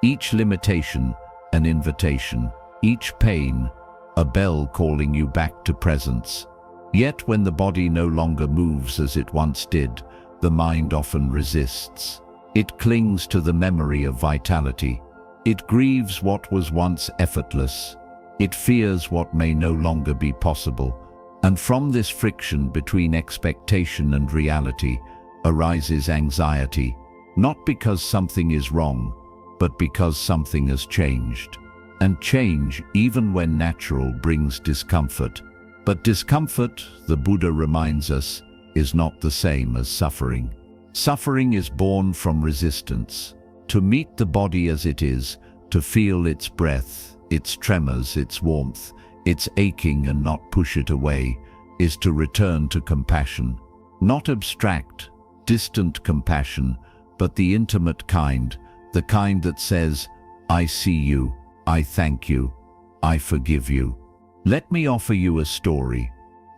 Each limitation, an invitation. Each pain, a bell calling you back to presence. Yet when the body no longer moves as it once did, the mind often resists. It clings to the memory of vitality. It grieves what was once effortless. It fears what may no longer be possible. And from this friction between expectation and reality arises anxiety, not because something is wrong, but because something has changed. And change, even when natural, brings discomfort. But discomfort, the Buddha reminds us, is not the same as suffering. Suffering is born from resistance. To meet the body as it is, to feel its breath, its tremors, its warmth, its aching, and not push it away, is to return to compassion. Not abstract, distant compassion, but the intimate kind, the kind that says, I see you, I thank you, I forgive you. Let me offer you a story.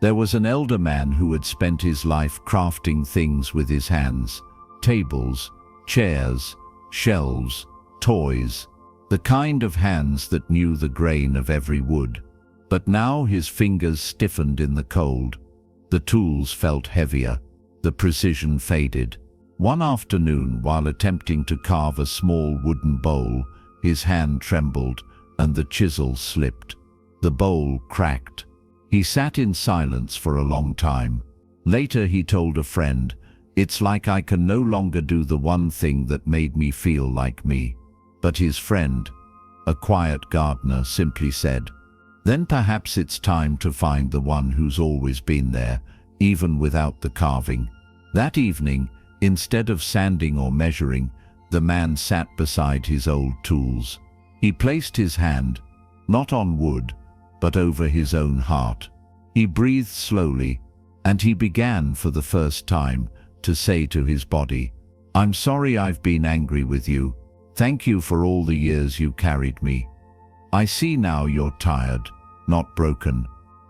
There was an elder man who had spent his life crafting things with his hands: tables, chairs, shelves, toys, the kind of hands that knew the grain of every wood. But now his fingers stiffened in the cold. The tools felt heavier, the precision faded. One afternoon, while attempting to carve a small wooden bowl, his hand trembled and the chisel slipped. The bowl cracked. He sat in silence for a long time. Later he told a friend, "It's like I can no longer do the one thing that made me feel like me." But his friend, a quiet gardener, simply said, "Then perhaps it's time to find the one who's always been there, even without the carving." That evening, instead of sanding or measuring, the man sat beside his old tools. He placed his hand, not on wood, but over his own heart. He breathed slowly, and he began for the first time to say to his body, "I'm sorry I've been angry with you. Thank you for all the years you carried me. I see now you're tired, not broken."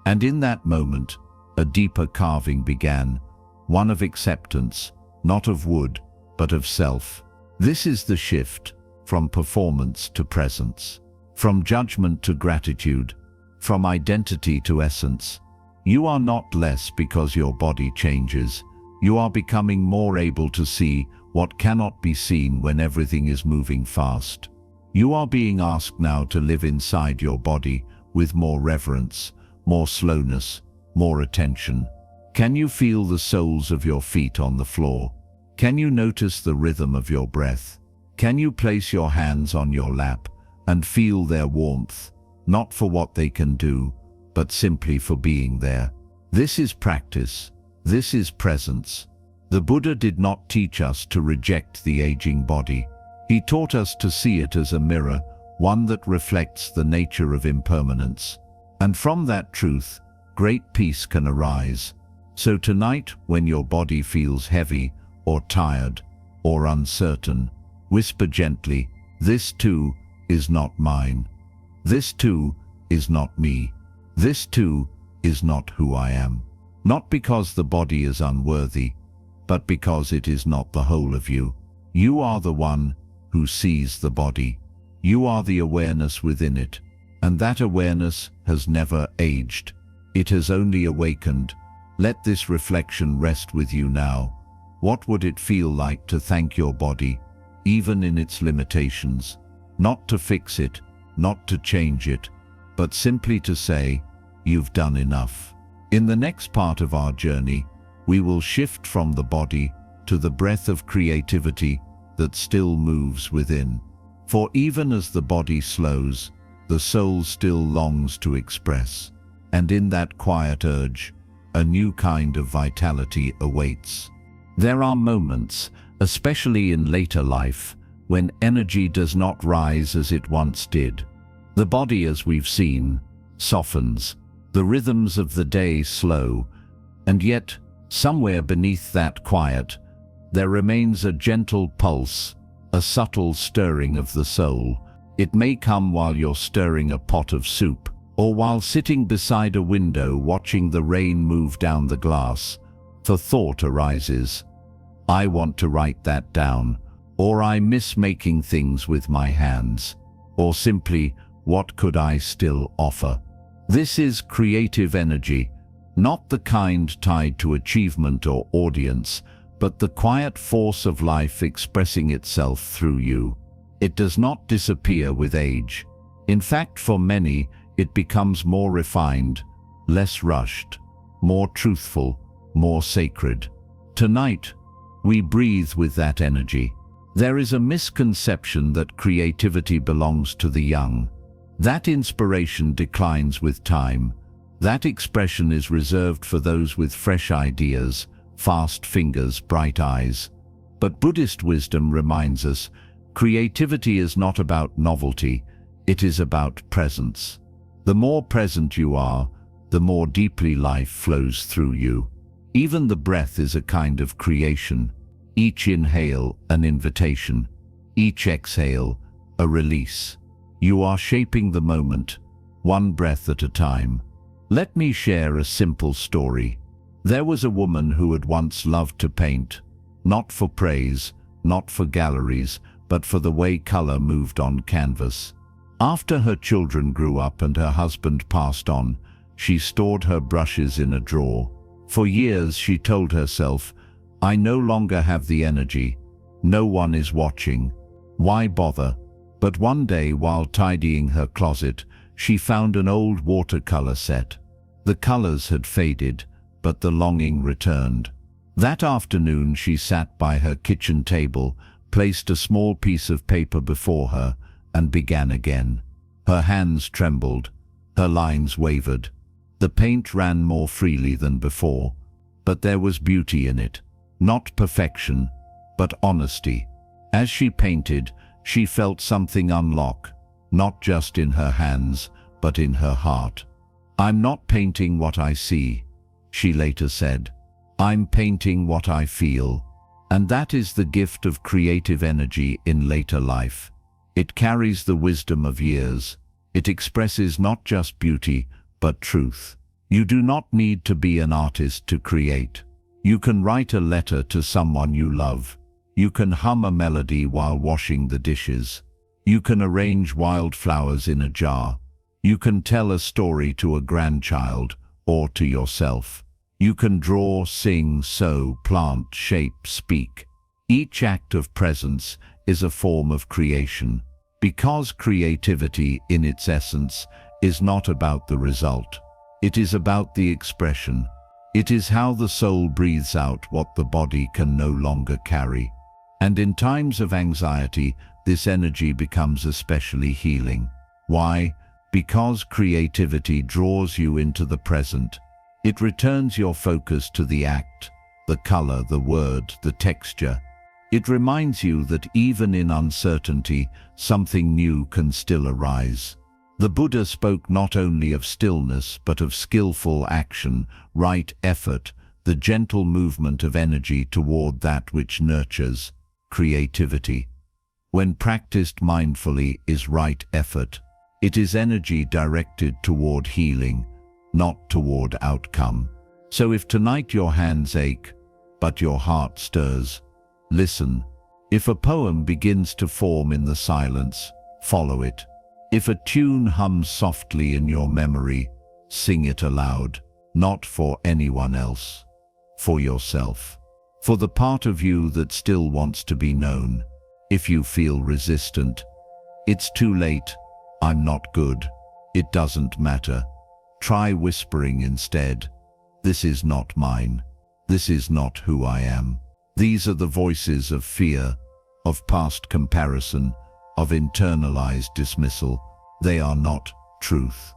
And in that moment, a deeper carving began, one of acceptance, not of wood, but of self. This is the shift, from performance to presence, from judgment to gratitude, from identity to essence. You are not less because your body changes. You are becoming more able to see what cannot be seen when everything is moving fast. You are being asked now to live inside your body with more reverence, more slowness, more attention. Can you feel the soles of your feet on the floor? Can you notice the rhythm of your breath? Can you place your hands on your lap and feel their warmth, not for what they can do, but simply for being there? This is practice. This is presence. The Buddha did not teach us to reject the aging body. He taught us to see it as a mirror, one that reflects the nature of impermanence. And from that truth, great peace can arise. So tonight, when your body feels heavy, or tired, or uncertain, whisper gently, "This too is not mine. This too is not me. This too is not who I am." Not because the body is unworthy, but because it is not the whole of you. You are the one who sees the body. You are the awareness within it, and that awareness has never aged. It has only awakened. Let this reflection rest with you now. What would it feel like to thank your body, even in its limitations? Not to fix it, not to change it, but simply to say, "You've done enough." In the next part of our journey, we will shift from the body to the breath of creativity that still moves within. For even as the body slows, the soul still longs to express. And in that quiet urge, a new kind of vitality awaits. There are moments, especially in later life, when energy does not rise as it once did. The body, as we've seen, softens. The rhythms of the day slow, and yet, somewhere beneath that quiet, there remains a gentle pulse, a subtle stirring of the soul. It may come while you're stirring a pot of soup, or while sitting beside a window watching the rain move down the glass. The thought arises, "I want to write that down," or "I miss making things with my hands," or simply, "What could I still offer?" This is creative energy, not the kind tied to achievement or audience, but the quiet force of life expressing itself through you. It does not disappear with age. In fact, for many, it becomes more refined, less rushed. more truthful, more sacred. Tonight, we breathe with that energy. There is a misconception that creativity belongs to the young. That inspiration declines with time. That expression is reserved for those with fresh ideas, fast fingers, bright eyes. But Buddhist wisdom reminds us, creativity is not about novelty, it is about presence. The more present you are, the more deeply life flows through you. Even the breath is a kind of creation. Each inhale, an invitation. Each exhale, a release. You are shaping the moment, one breath at a time. Let me share a simple story. There was a woman who had once loved to paint, not for praise, not for galleries, but for the way color moved on canvas. After her children grew up and her husband passed on, she stored her brushes in a drawer. For years she told herself, "I no longer have the energy. No one is watching. Why bother?" But one day, while tidying her closet, she found an old watercolor set. The colors had faded, but the longing returned. That afternoon she sat by her kitchen table, placed a small piece of paper before her, and began again. Her hands trembled, her lines wavered. The paint ran more freely than before, but there was beauty in it. Not perfection, but honesty. As she painted, she felt something unlock, not just in her hands, but in her heart. "I'm not painting what I see," she later said. "I'm painting what I feel." And that is the gift of creative energy in later life. It carries the wisdom of years. It expresses not just beauty, but truth. You do not need to be an artist to create. You can write a letter to someone you love. You can hum a melody while washing the dishes. You can arrange wildflowers in a jar. You can tell a story to a grandchild or to yourself. You can draw, sing, sew, plant, shape, speak. Each act of presence is a form of creation, because creativity in its essence is not about the result. It is about the expression. It is how the soul breathes out what the body can no longer carry. And in times of anxiety, this energy becomes especially healing. Why? Because creativity draws you into the present. It returns your focus to the act, the color, the word, the texture. It reminds you that even in uncertainty, something new can still arise. The Buddha spoke not only of stillness, but of skillful action, right effort, the gentle movement of energy toward that which nurtures creativity. When practiced mindfully is right effort. It is energy directed toward healing, not toward outcome. So if tonight your hands ache, but your heart stirs, listen. If a poem begins to form in the silence, follow it. If a tune hums softly in your memory, sing it aloud, not for anyone else, for yourself, for the part of you that still wants to be known. If you feel resistant, it's too late. "I'm not good. It doesn't matter." Try whispering instead. "This is not mine. This is not who I am." These are the voices of fear, of past comparison, of internalized dismissal. They are not truth.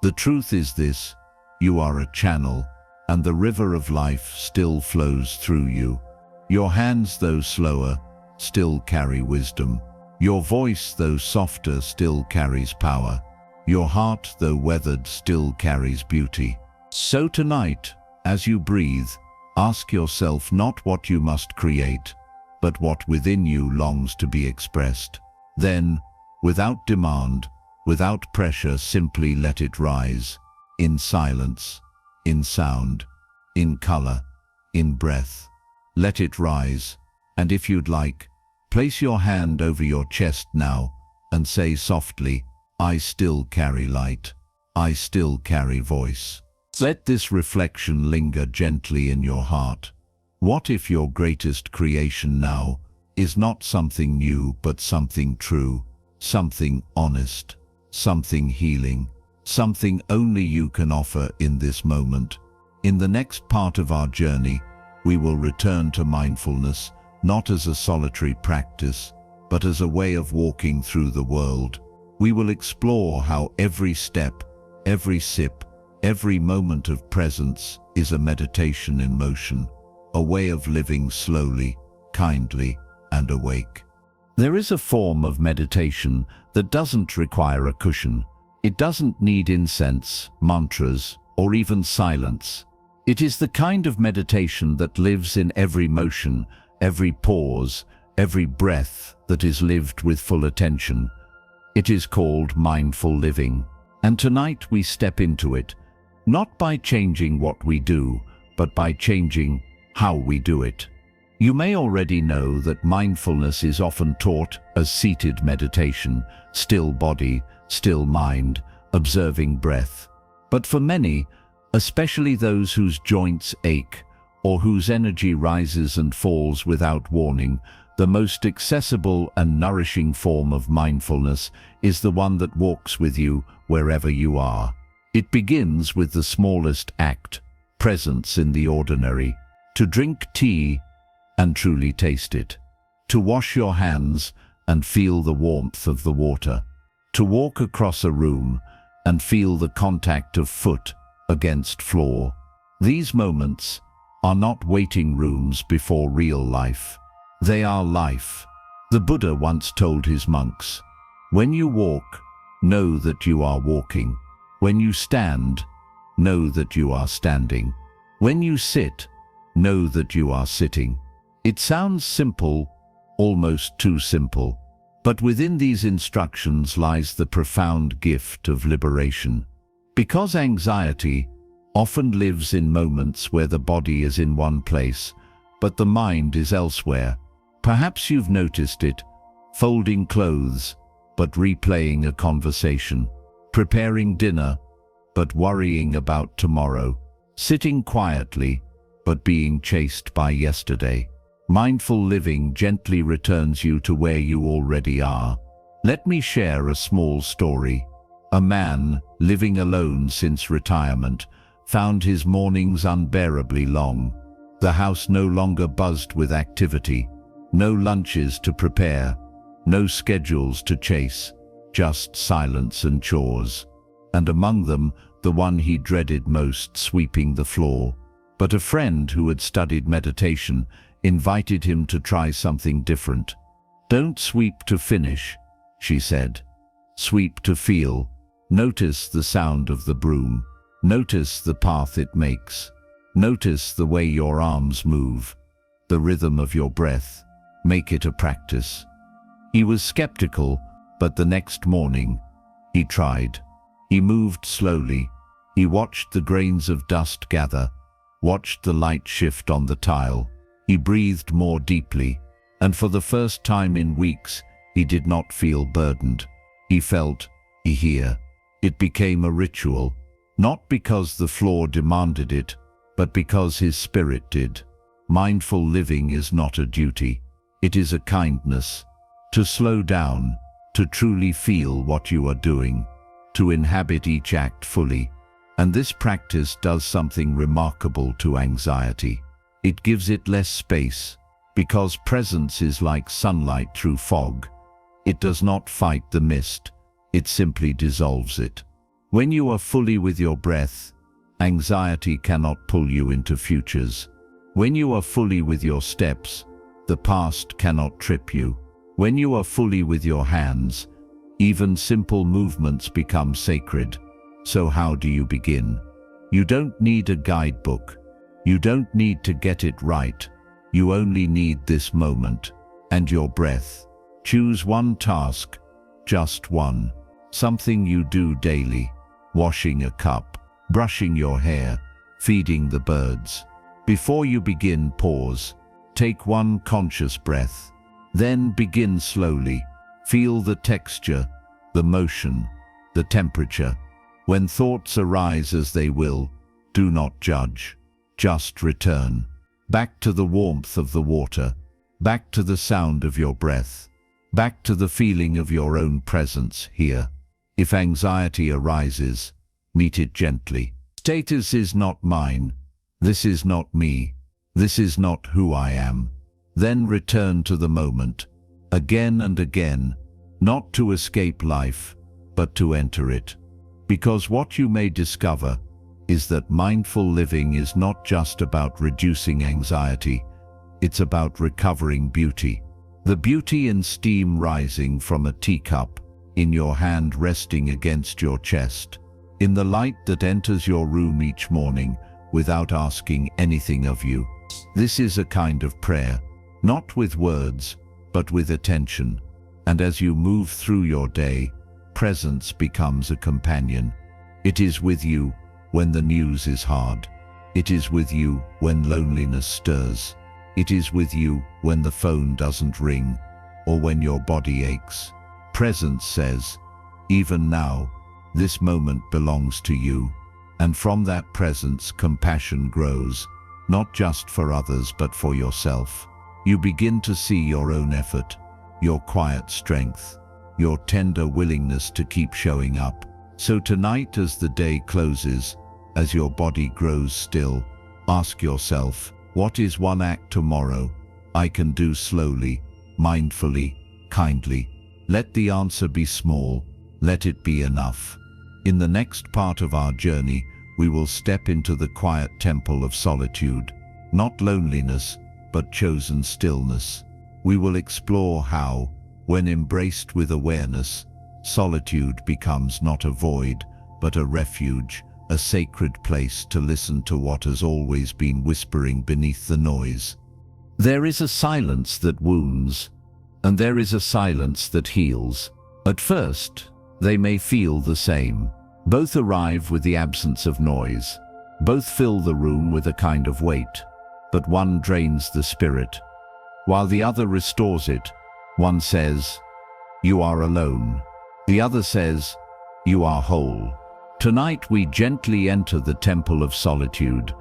The truth is this: you are a channel, and the river of life still flows through you. Your hands, though slower, still carry wisdom. Your voice, though softer, still carries power. Your heart, though weathered, still carries beauty. So tonight, as you breathe, ask yourself not what you must create, but what within you longs to be expressed. Then, without demand, without pressure, simply let it rise, in silence, in sound, in color, in breath. Let it rise, and if you'd like, place your hand over your chest now and say softly, "I still carry light. I still carry voice." Let this reflection linger gently in your heart. What if your greatest creation now is not something new, but something true, something honest, something healing, something only you can offer in this moment? In the next part of our journey, we will return to mindfulness, not as a solitary practice, but as a way of walking through the world. We will explore how every step, every sip, every moment of presence is a meditation in motion, a way of living slowly, kindly, and awake. There is a form of meditation that doesn't require a cushion. It doesn't need incense, mantras, or even silence. It is the kind of meditation that lives in every motion, every pause, every breath that is lived with full attention. It is called mindful living. And tonight we step into it, not by changing what we do, but by changing how we do it. You may already know that mindfulness is often taught as seated meditation, still body, still mind, observing breath. But for many, especially those whose joints ache or whose energy rises and falls without warning, the most accessible and nourishing form of mindfulness is the one that walks with you wherever you are. It begins with the smallest act, presence in the ordinary. To drink tea and truly taste it. To wash your hands and feel the warmth of the water. To walk across a room and feel the contact of foot against floor. These moments are not waiting rooms before real life. They are life. The Buddha once told his monks, "When you walk, know that you are walking. When you stand, know that you are standing. When you sit, know that you are sitting." It sounds simple, almost too simple, but within these instructions lies the profound gift of liberation. Because anxiety often lives in moments where the body is in one place, but the mind is elsewhere. Perhaps you've noticed it, folding clothes, but replaying a conversation, preparing dinner, but worrying about tomorrow, sitting quietly, but being chased by yesterday. Mindful living gently returns you to where you already are. Let me share a small story. A man, living alone since retirement, found his mornings unbearably long. The house no longer buzzed with activity, no lunches to prepare, no schedules to chase, just silence and chores. And among them, the one he dreaded most, sweeping the floor. But a friend who had studied meditation invited him to try something different. "Don't sweep to finish," she said. "Sweep to feel. Notice the sound of the broom. Notice the path it makes. Notice the way your arms move, the rhythm of your breath. Make it a practice." He was skeptical, but the next morning, he tried. He moved slowly. He watched the grains of dust gather, watched the light shift on the tile. He breathed more deeply, and for the first time in weeks, he did not feel burdened. He felt easier. It became a ritual, not because the floor demanded it, but because his spirit did. Mindful living is not a duty. It is a kindness. To slow down, to truly feel what you are doing, to inhabit each act fully. And this practice does something remarkable to anxiety. It gives it less space, because presence is like sunlight through fog. It does not fight the mist, it simply dissolves it. When you are fully with your breath, anxiety cannot pull you into futures. When you are fully with your steps, the past cannot trip you. When you are fully with your hands, even simple movements become sacred. So how do you begin? You don't need a guidebook. You don't need to get it right. You only need this moment and your breath. Choose one task, just one. Something you do daily. Washing a cup, brushing your hair, feeding the birds. Before you begin, pause. Take one conscious breath. Then begin slowly. Feel the texture, the motion, the temperature. When thoughts arise, as they will, do not judge. Just return. Back to the warmth of the water. Back to the sound of your breath. Back to the feeling of your own presence here. If anxiety arises, meet it gently. Status is not mine. This is not me. This is not who I am. Then return to the moment, again and again, not to escape life, but to enter it. Because what you may discover is that mindful living is not just about reducing anxiety, it's about recovering beauty. The beauty in steam rising from a teacup, in your hand resting against your chest, in the light that enters your room each morning without asking anything of you. This is a kind of prayer, not with words, but with attention. And as you move through your day, presence becomes a companion. It is with you when the news is hard. It is with you when loneliness stirs. It is with you when the phone doesn't ring or when your body aches. Presence says, even now, this moment belongs to you. And from that presence, compassion grows, not just for others but for yourself. You begin to see your own effort, your quiet strength, your tender willingness to keep showing up. So tonight, as the day closes, as your body grows still, ask yourself, what is one act tomorrow I can do slowly, mindfully, kindly? Let the answer be small. Let it be enough. In the next part of our journey, we will step into the quiet temple of solitude, not loneliness, but chosen stillness. We will explore how, when embraced with awareness, solitude becomes not a void, but a refuge, a sacred place to listen to what has always been whispering beneath the noise. There is a silence that wounds, and there is a silence that heals. At first, they may feel the same. Both arrive with the absence of noise. Both fill the room with a kind of weight. But one drains the spirit, while the other restores it. One says, you are alone. The other says, you are whole. Tonight we gently enter the temple of solitude,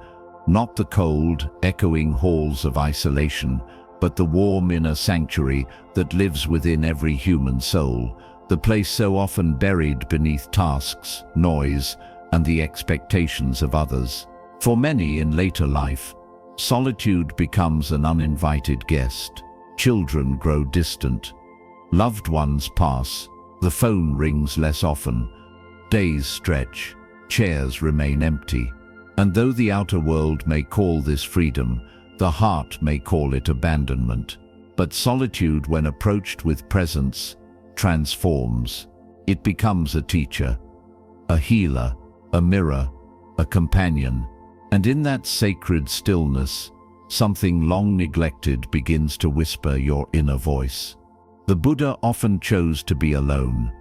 not the cold, echoing halls of isolation, but the warm inner sanctuary that lives within every human soul, the place so often buried beneath tasks, noise, and the expectations of others. For many in later life, solitude becomes an uninvited guest. Children grow distant. Loved ones pass. The phone rings less often. Days stretch. Chairs remain empty. And though the outer world may call this freedom, the heart may call it abandonment. But solitude, when approached with presence, transforms. It becomes a teacher, a healer, a mirror, a companion. And in that sacred stillness, something long neglected begins to whisper your inner voice. The Buddha often chose to be alone,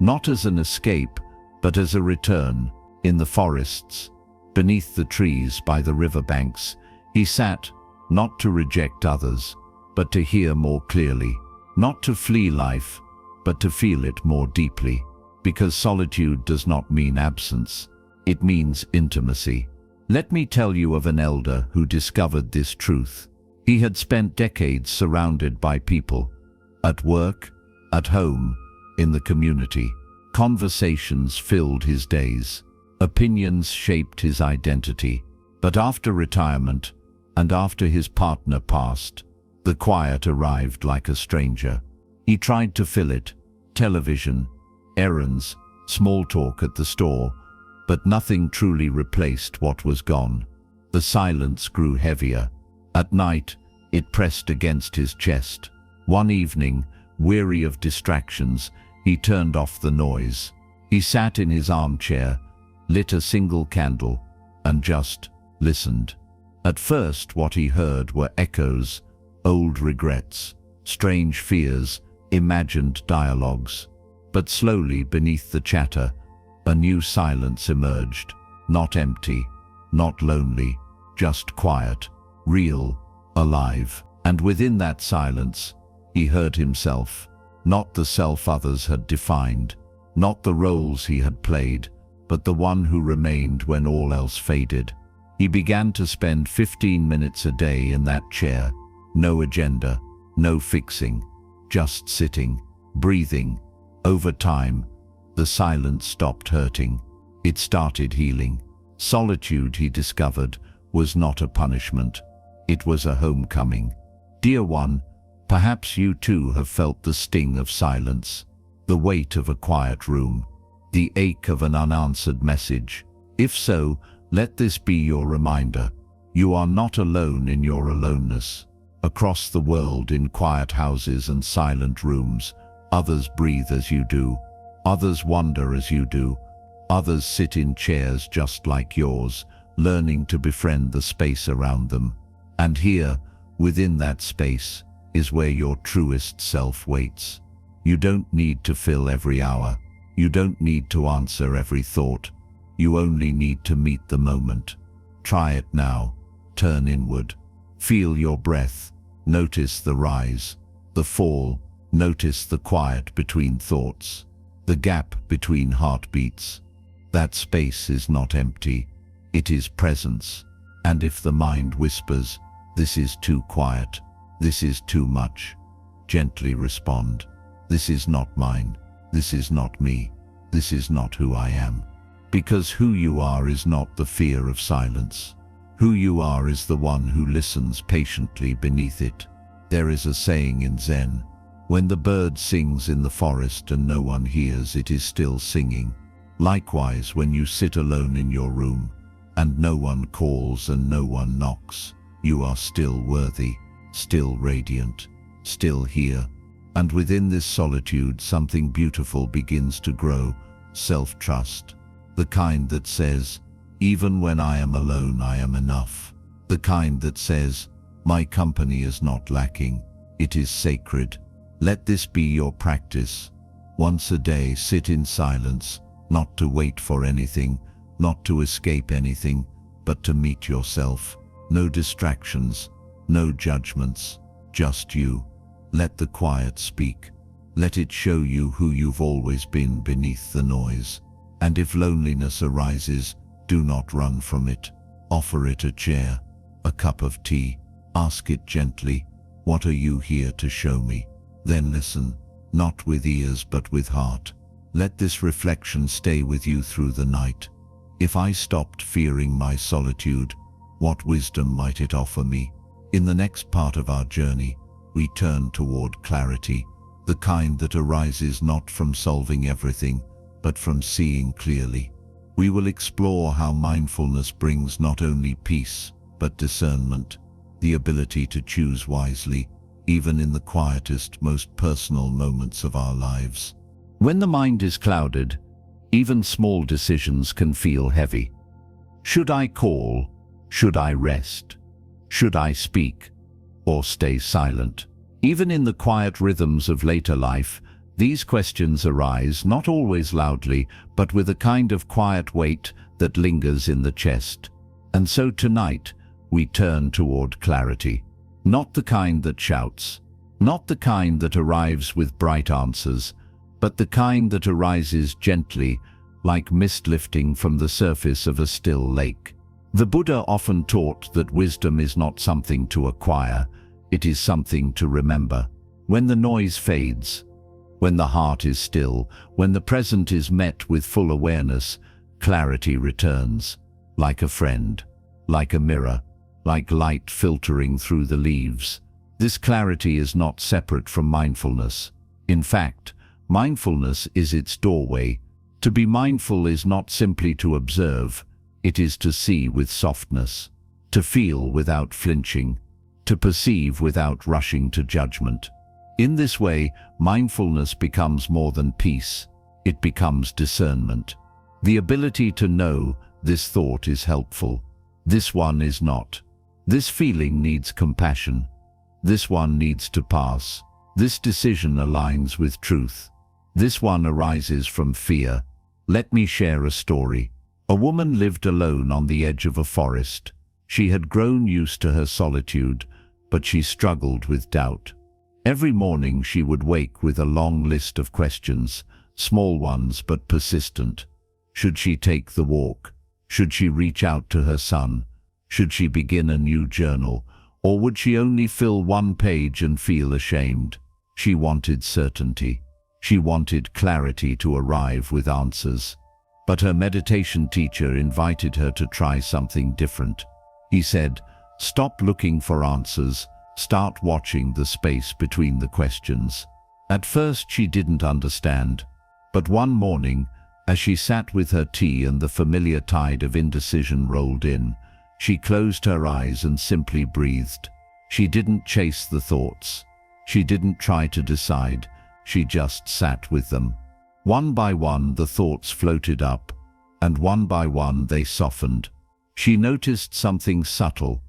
not as an escape, but as a return. In the forests, beneath the trees, by the riverbanks, he sat, not to reject others, but to hear more clearly, not to flee life, but to feel it more deeply. Because solitude does not mean absence, it means intimacy. Let me tell you of an elder who discovered this truth. He had spent decades surrounded by people, at work, at home, in the community. Conversations filled his days. Opinions shaped his identity. But after retirement, and after his partner passed, the quiet arrived like a stranger. He tried to fill it: television, errands, small talk at the store, but nothing truly replaced what was gone. The silence grew heavier. At night, it pressed against his chest. One evening, weary of distractions, he turned off the noise. He sat in his armchair, lit a single candle, and just listened. At first, what he heard were echoes, old regrets, strange fears, imagined dialogues. But slowly, beneath the chatter, a new silence emerged. Not empty, not lonely, just quiet, real, alive. And within that silence, he heard himself. Not the self others had defined, not the roles he had played, but the one who remained when all else faded. He began to spend 15 minutes a day in that chair. No agenda, no fixing, just sitting, breathing. Over time, the silence stopped hurting. It started healing. Solitude, he discovered, was not a punishment. It was a homecoming. Dear one, perhaps you too have felt the sting of silence, the weight of a quiet room, the ache of an unanswered message. If so, let this be your reminder. You are not alone in your aloneness. Across the world, in quiet houses and silent rooms, others breathe as you do. Others wonder as you do. Others sit in chairs just like yours, learning to befriend the space around them. And here, within that space, is where your truest self waits. You don't need to fill every hour. You don't need to answer every thought. You only need to meet the moment. Try it now. Turn inward. Feel your breath. Notice the rise, the fall. Notice the quiet between thoughts, the gap between heartbeats. That space is not empty. It is presence. And if the mind whispers, "This is too quiet. This is too much," gently respond. This is not mine. This is not me. This is not who I am. Because who you are is not the fear of silence. Who you are is the one who listens patiently beneath it. There is a saying in Zen, when the bird sings in the forest and no one hears, it is still singing. Likewise, when you sit alone in your room and no one calls and no one knocks, you are still worthy, still radiant, still here. And within this solitude, something beautiful begins to grow, self-trust. The kind that says, "Even when I am alone, I am enough." The kind that says, "My company is not lacking, it is sacred." Let this be your practice. Once a day, sit in silence, not to wait for anything, not to escape anything, but to meet yourself. No distractions, no judgments, just you. Let the quiet speak. Let it show you who you've always been beneath the noise. And if loneliness arises, do not run from it. Offer it a chair, a cup of tea. Ask it gently, "What are you here to show me?" Then listen, not with ears but with heart. Let this reflection stay with you through the night. If I stopped fearing my solitude, what wisdom might it offer me? In the next part of our journey, we turn toward clarity, the kind that arises not from solving everything, but from seeing clearly. We will explore how mindfulness brings not only peace, but discernment, the ability to choose wisely, even in the quietest, most personal moments of our lives. When the mind is clouded, even small decisions can feel heavy. Should I call? Should I rest? Should I speak? Or stay silent? Even in the quiet rhythms of later life, these questions arise, not always loudly, but with a kind of quiet weight that lingers in the chest. And so tonight, we turn toward clarity. Not the kind that shouts, not the kind that arrives with bright answers, but the kind that arises gently, like mist lifting from the surface of a still lake. The Buddha often taught that wisdom is not something to acquire, it is something to remember. When the noise fades, when the heart is still, when the present is met with full awareness, clarity returns, like a friend, like a mirror, like light filtering through the leaves. This clarity is not separate from mindfulness. In fact, mindfulness is its doorway. To be mindful is not simply to observe, it is to see with softness, to feel without flinching, to perceive without rushing to judgment. In this way, mindfulness becomes more than peace, it becomes discernment. The ability to know this thought is helpful, this one is not. This feeling needs compassion, this one needs to pass. This decision aligns with truth. This one arises from fear. Let me share a story. A woman lived alone on the edge of a forest. She had grown used to her solitude, but she struggled with doubt. Every morning she would wake with a long list of questions, small ones but persistent. Should she take the walk? Should she reach out to her son? Should she begin a new journal? Or would she only fill one page and feel ashamed? She wanted certainty. She wanted clarity to arrive with answers. But her meditation teacher invited her to try something different. He said, "Stop looking for answers, start watching the space between the questions." At first she didn't understand, but one morning, as she sat with her tea and the familiar tide of indecision rolled in, she closed her eyes and simply breathed. She didn't chase the thoughts. She didn't try to decide. She just sat with them. One by one the thoughts floated up, and one by one they softened. She noticed something subtle.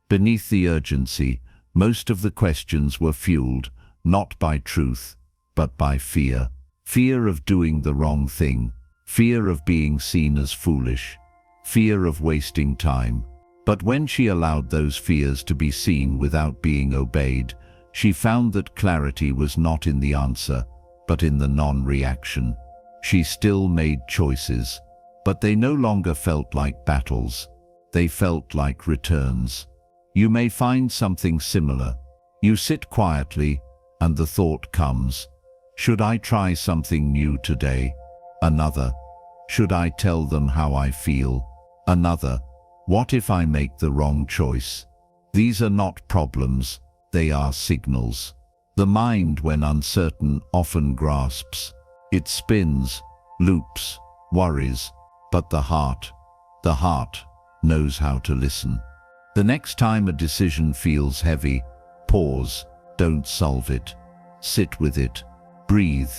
Beneath the urgency, most of the questions were fueled, not by truth, but by fear. Fear of doing the wrong thing. Fear of being seen as foolish. Fear of wasting time. But when she allowed those fears to be seen without being obeyed, she found that clarity was not in the answer, but in the non-reaction. She still made choices, but they no longer felt like battles. They felt like returns. You may find something similar. You sit quietly, and the thought comes, "Should I try something new today?" Another, "Should I tell them how I feel?" Another, "What if I make the wrong choice?" These are not problems, they are signals. The mind, when uncertain, often grasps. It spins, loops, worries, but the heart knows how to listen. The next time a decision feels heavy, pause, don't solve it. Sit with it, breathe,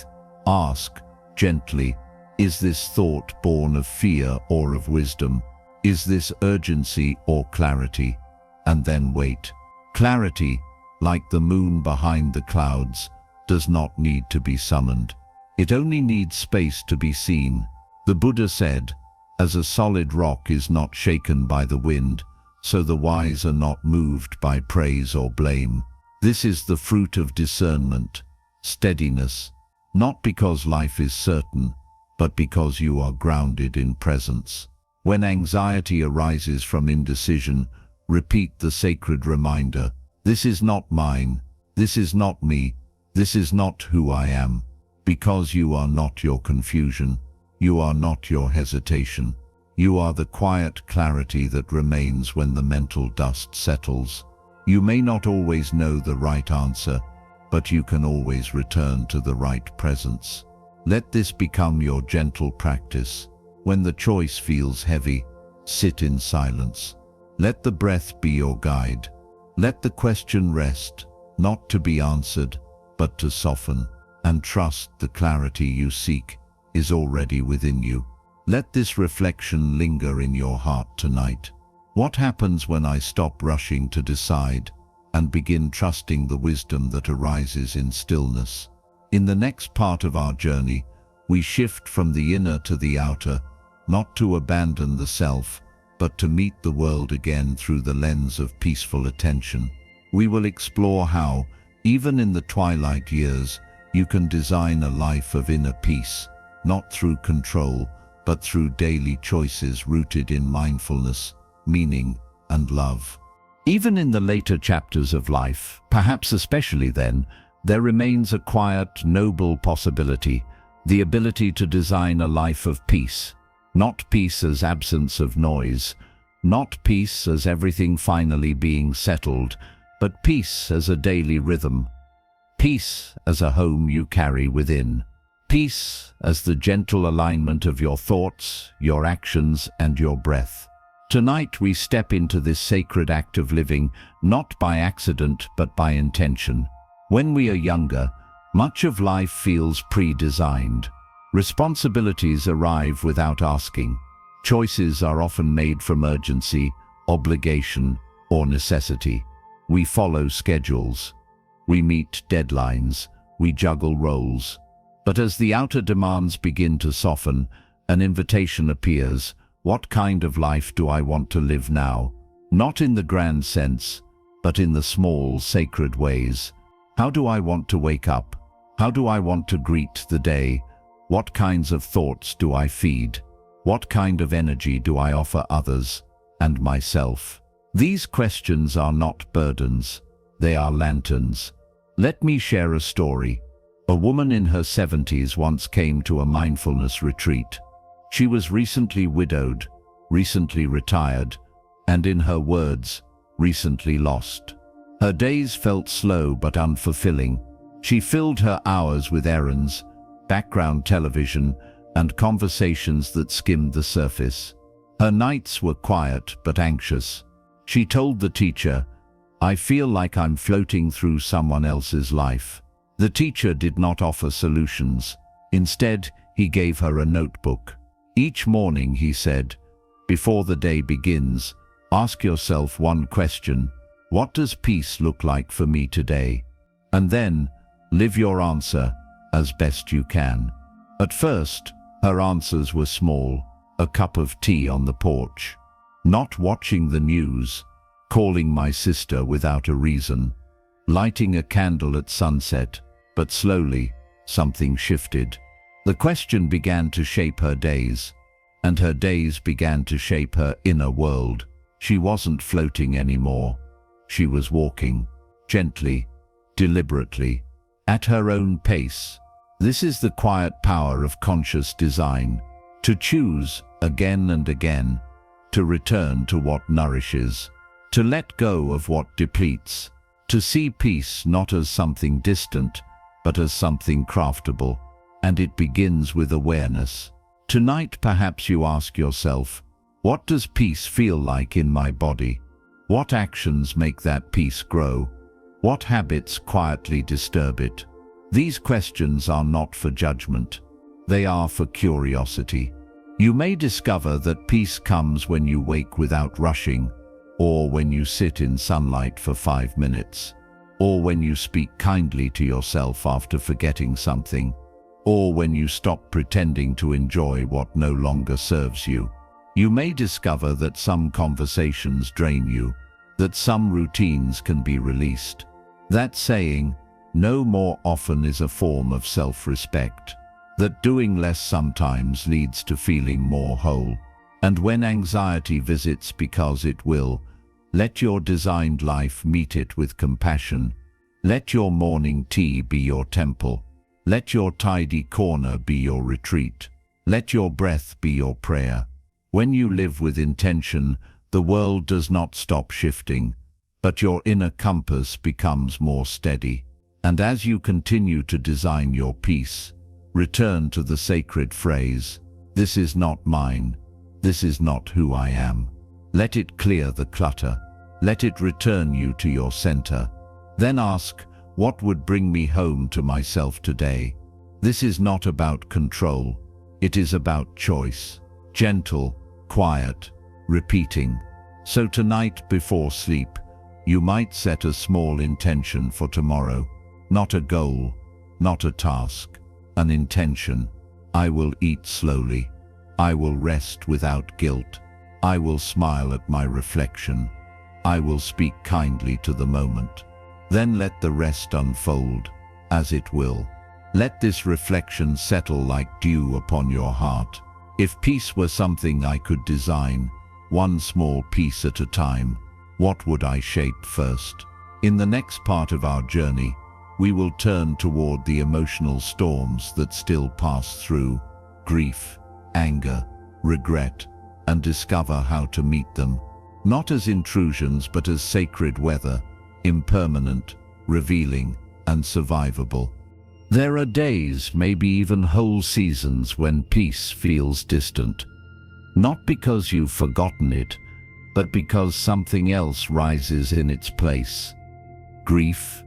ask, gently, is this thought born of fear or of wisdom? Is this urgency or clarity? And then wait. Clarity, like the moon behind the clouds, does not need to be summoned. It only needs space to be seen. The Buddha said, "As a solid rock is not shaken by the wind, so the wise are not moved by praise or blame." This is the fruit of discernment, steadiness, not because life is certain, but because you are grounded in presence. When anxiety arises from indecision, repeat the sacred reminder, "This is not mine, this is not me, this is not who I am," because you are not your confusion, you are not your hesitation. You are the quiet clarity that remains when the mental dust settles. You may not always know the right answer, but you can always return to the right presence. Let this become your gentle practice. When the choice feels heavy, sit in silence. Let the breath be your guide. Let the question rest, not to be answered, but to soften, and trust the clarity you seek is already within you. Let this reflection linger in your heart tonight. What happens when I stop rushing to decide and begin trusting the wisdom that arises in stillness? In the next part of our journey, we shift from the inner to the outer, not to abandon the self, but to meet the world again through the lens of peaceful attention. We will explore how, even in the twilight years, you can design a life of inner peace, not through control, but through daily choices rooted in mindfulness, meaning, and love. Even in the later chapters of life, perhaps especially then, there remains a quiet, noble possibility, the ability to design a life of peace. Not peace as absence of noise, not peace as everything finally being settled, but peace as a daily rhythm. Peace as a home you carry within. Peace as the gentle alignment of your thoughts, your actions, and your breath. Tonight we step into this sacred act of living, not by accident but by intention. When we are younger, much of life feels pre-designed. Responsibilities arrive without asking. Choices are often made from urgency, obligation, or necessity. We follow schedules. We meet deadlines. We juggle roles. But as the outer demands begin to soften, an invitation appears. What kind of life do I want to live now? Not in the grand sense, but in the small, sacred ways. How do I want to wake up? How do I want to greet the day? What kinds of thoughts do I feed? What kind of energy do I offer others and myself? These questions are not burdens, they are lanterns. Let me share a story. A woman in her 70s once came to a mindfulness retreat. She was recently widowed, recently retired, and in her words, recently lost. Her days felt slow but unfulfilling. She filled her hours with errands, background television, and conversations that skimmed the surface. Her nights were quiet but anxious. She told the teacher, "I feel like I'm floating through someone else's life." The teacher did not offer solutions. Instead, he gave her a notebook. Each morning, he said, "Before the day begins, ask yourself one question. What does peace look like for me today? And then, live your answer as best you can." At first, her answers were small: a cup of tea on the porch, not watching the news, calling my sister without a reason, lighting a candle at sunset. But slowly, something shifted. The question began to shape her days, and her days began to shape her inner world. She wasn't floating anymore. She was walking, gently, deliberately, at her own pace. This is the quiet power of conscious design: to choose, again and again, to return to what nourishes, to let go of what depletes, to see peace not as something distant, but as something craftable. And it begins with awareness. Tonight, perhaps you ask yourself, what does peace feel like in my body? What actions make that peace grow? What habits quietly disturb it? These questions are not for judgment. They are for curiosity. You may discover that peace comes when you wake without rushing, or when you sit in sunlight for 5 minutes, or when you speak kindly to yourself after forgetting something, or when you stop pretending to enjoy what no longer serves you. You may discover that some conversations drain you, that some routines can be released. That saying, "no more often," is a form of self-respect. That doing less sometimes leads to feeling more whole. And when anxiety visits, because it will, let your designed life meet it with compassion. Let your morning tea be your temple. Let your tidy corner be your retreat. Let your breath be your prayer. When you live with intention, the world does not stop shifting, but your inner compass becomes more steady. And as you continue to design your peace, return to the sacred phrase, "This is not mine. This is not who I am." Let it clear the clutter. Let it return you to your center. Then ask, what would bring me home to myself today? This is not about control. It is about choice. Gentle, quiet, repeating. So tonight before sleep, you might set a small intention for tomorrow. Not a goal, not a task, an intention. I will eat slowly. I will rest without guilt. I will smile at my reflection. I will speak kindly to the moment. Then let the rest unfold, as it will. Let this reflection settle like dew upon your heart. If peace were something I could design, one small piece at a time, what would I shape first? In the next part of our journey, we will turn toward the emotional storms that still pass through, grief, anger, regret, and discover how to meet them, not as intrusions but as sacred weather, impermanent, revealing, and survivable. There are days, maybe even whole seasons, when peace feels distant. Not because you've forgotten it, but because something else rises in its place. Grief,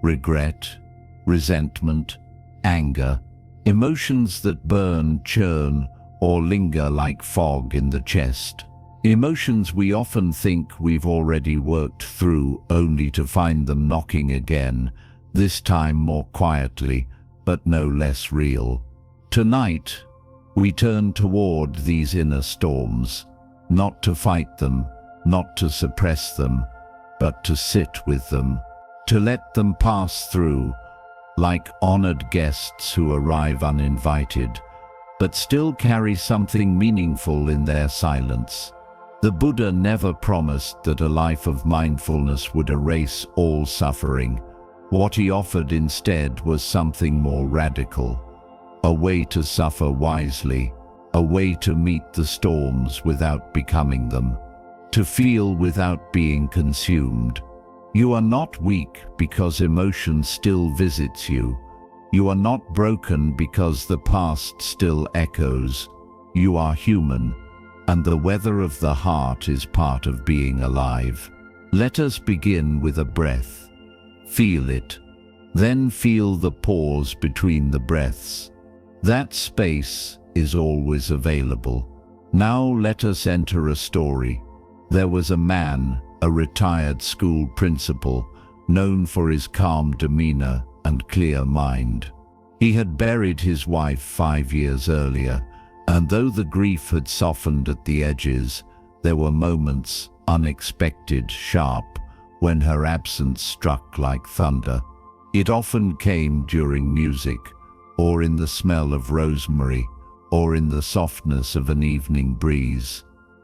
regret, resentment, anger, emotions that burn, churn, or linger like fog in the chest. Emotions we often think we've already worked through, only to find them knocking again, this time more quietly, but no less real. Tonight, we turn toward these inner storms, not to fight them, not to suppress them, but to sit with them, to let them pass through, like honored guests who arrive uninvited, but still carry something meaningful in their silence. The Buddha never promised that a life of mindfulness would erase all suffering. What he offered instead was something more radical, a way to suffer wisely, a way to meet the storms without becoming them. to feel without being consumed. You are not weak because emotion still visits you. You are not broken because the past still echoes. You are human, and the weather of the heart is part of being alive. Let us begin with a breath. Feel it. Then feel the pause between the breaths. That space is always available. Now let us enter a story. There was a man, a retired school principal, known for his calm demeanor and clear mind. He had buried his wife 5 years earlier, and though the grief had softened at the edges, there were moments, unexpected, sharp, when her absence struck like thunder. It often came during music, or in the smell of rosemary, or in the softness of an evening breeze.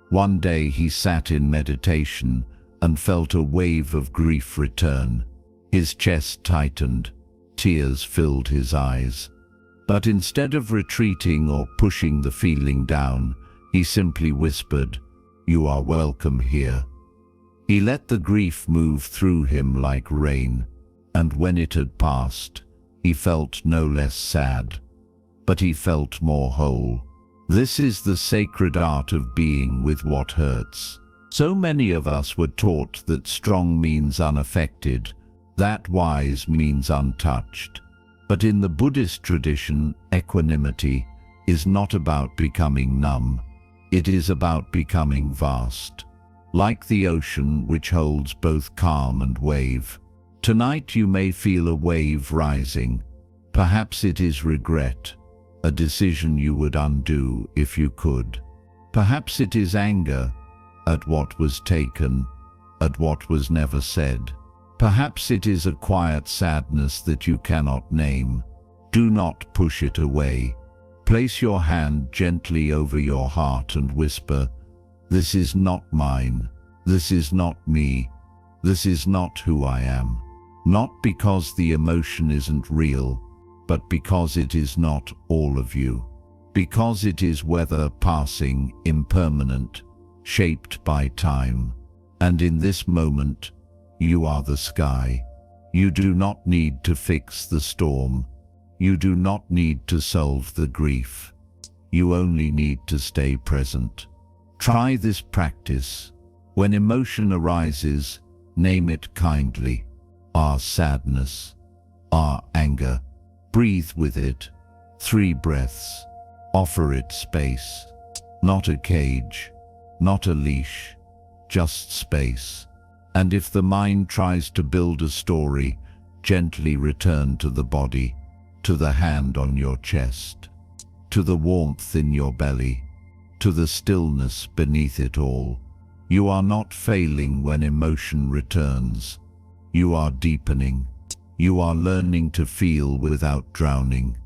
One day he sat in meditation and felt a wave of grief return. His chest tightened, tears filled his eyes. But instead of retreating or pushing the feeling down, he simply whispered, "You are welcome here." He let the grief move through him like rain, and when it had passed, he felt no less sad, but he felt more whole. This is the sacred art of being with what hurts. So many of us were taught that strong means unaffected, that wise means untouched. But in the Buddhist tradition, equanimity is not about becoming numb. It is about becoming vast, like the ocean which holds both calm and wave. Tonight you may feel a wave rising. Perhaps it is regret, a decision you would undo if you could. Perhaps it is anger at what was taken, at what was never said. Perhaps it is a quiet sadness that you cannot name. Do not push it away. Place your hand gently over your heart and whisper, "This is not mine. This is not me. This is not who I am." Not because the emotion isn't real, but because it is not all of you. Because it is weather passing, impermanent, shaped by time. And in this moment, you are the sky. You do not need to fix the storm. You do not need to solve the grief. You only need to stay present. Try this practice. When emotion arises, name it kindly. Our sadness, our anger. Breathe with it. 3 breaths. Offer it space. Not a cage, not a leash, just space. And if the mind tries to build a story, gently return to the body, to the hand on your chest, to the warmth in your belly, to the stillness beneath it all. You are not failing when emotion returns. You are deepening. You are learning to feel without drowning,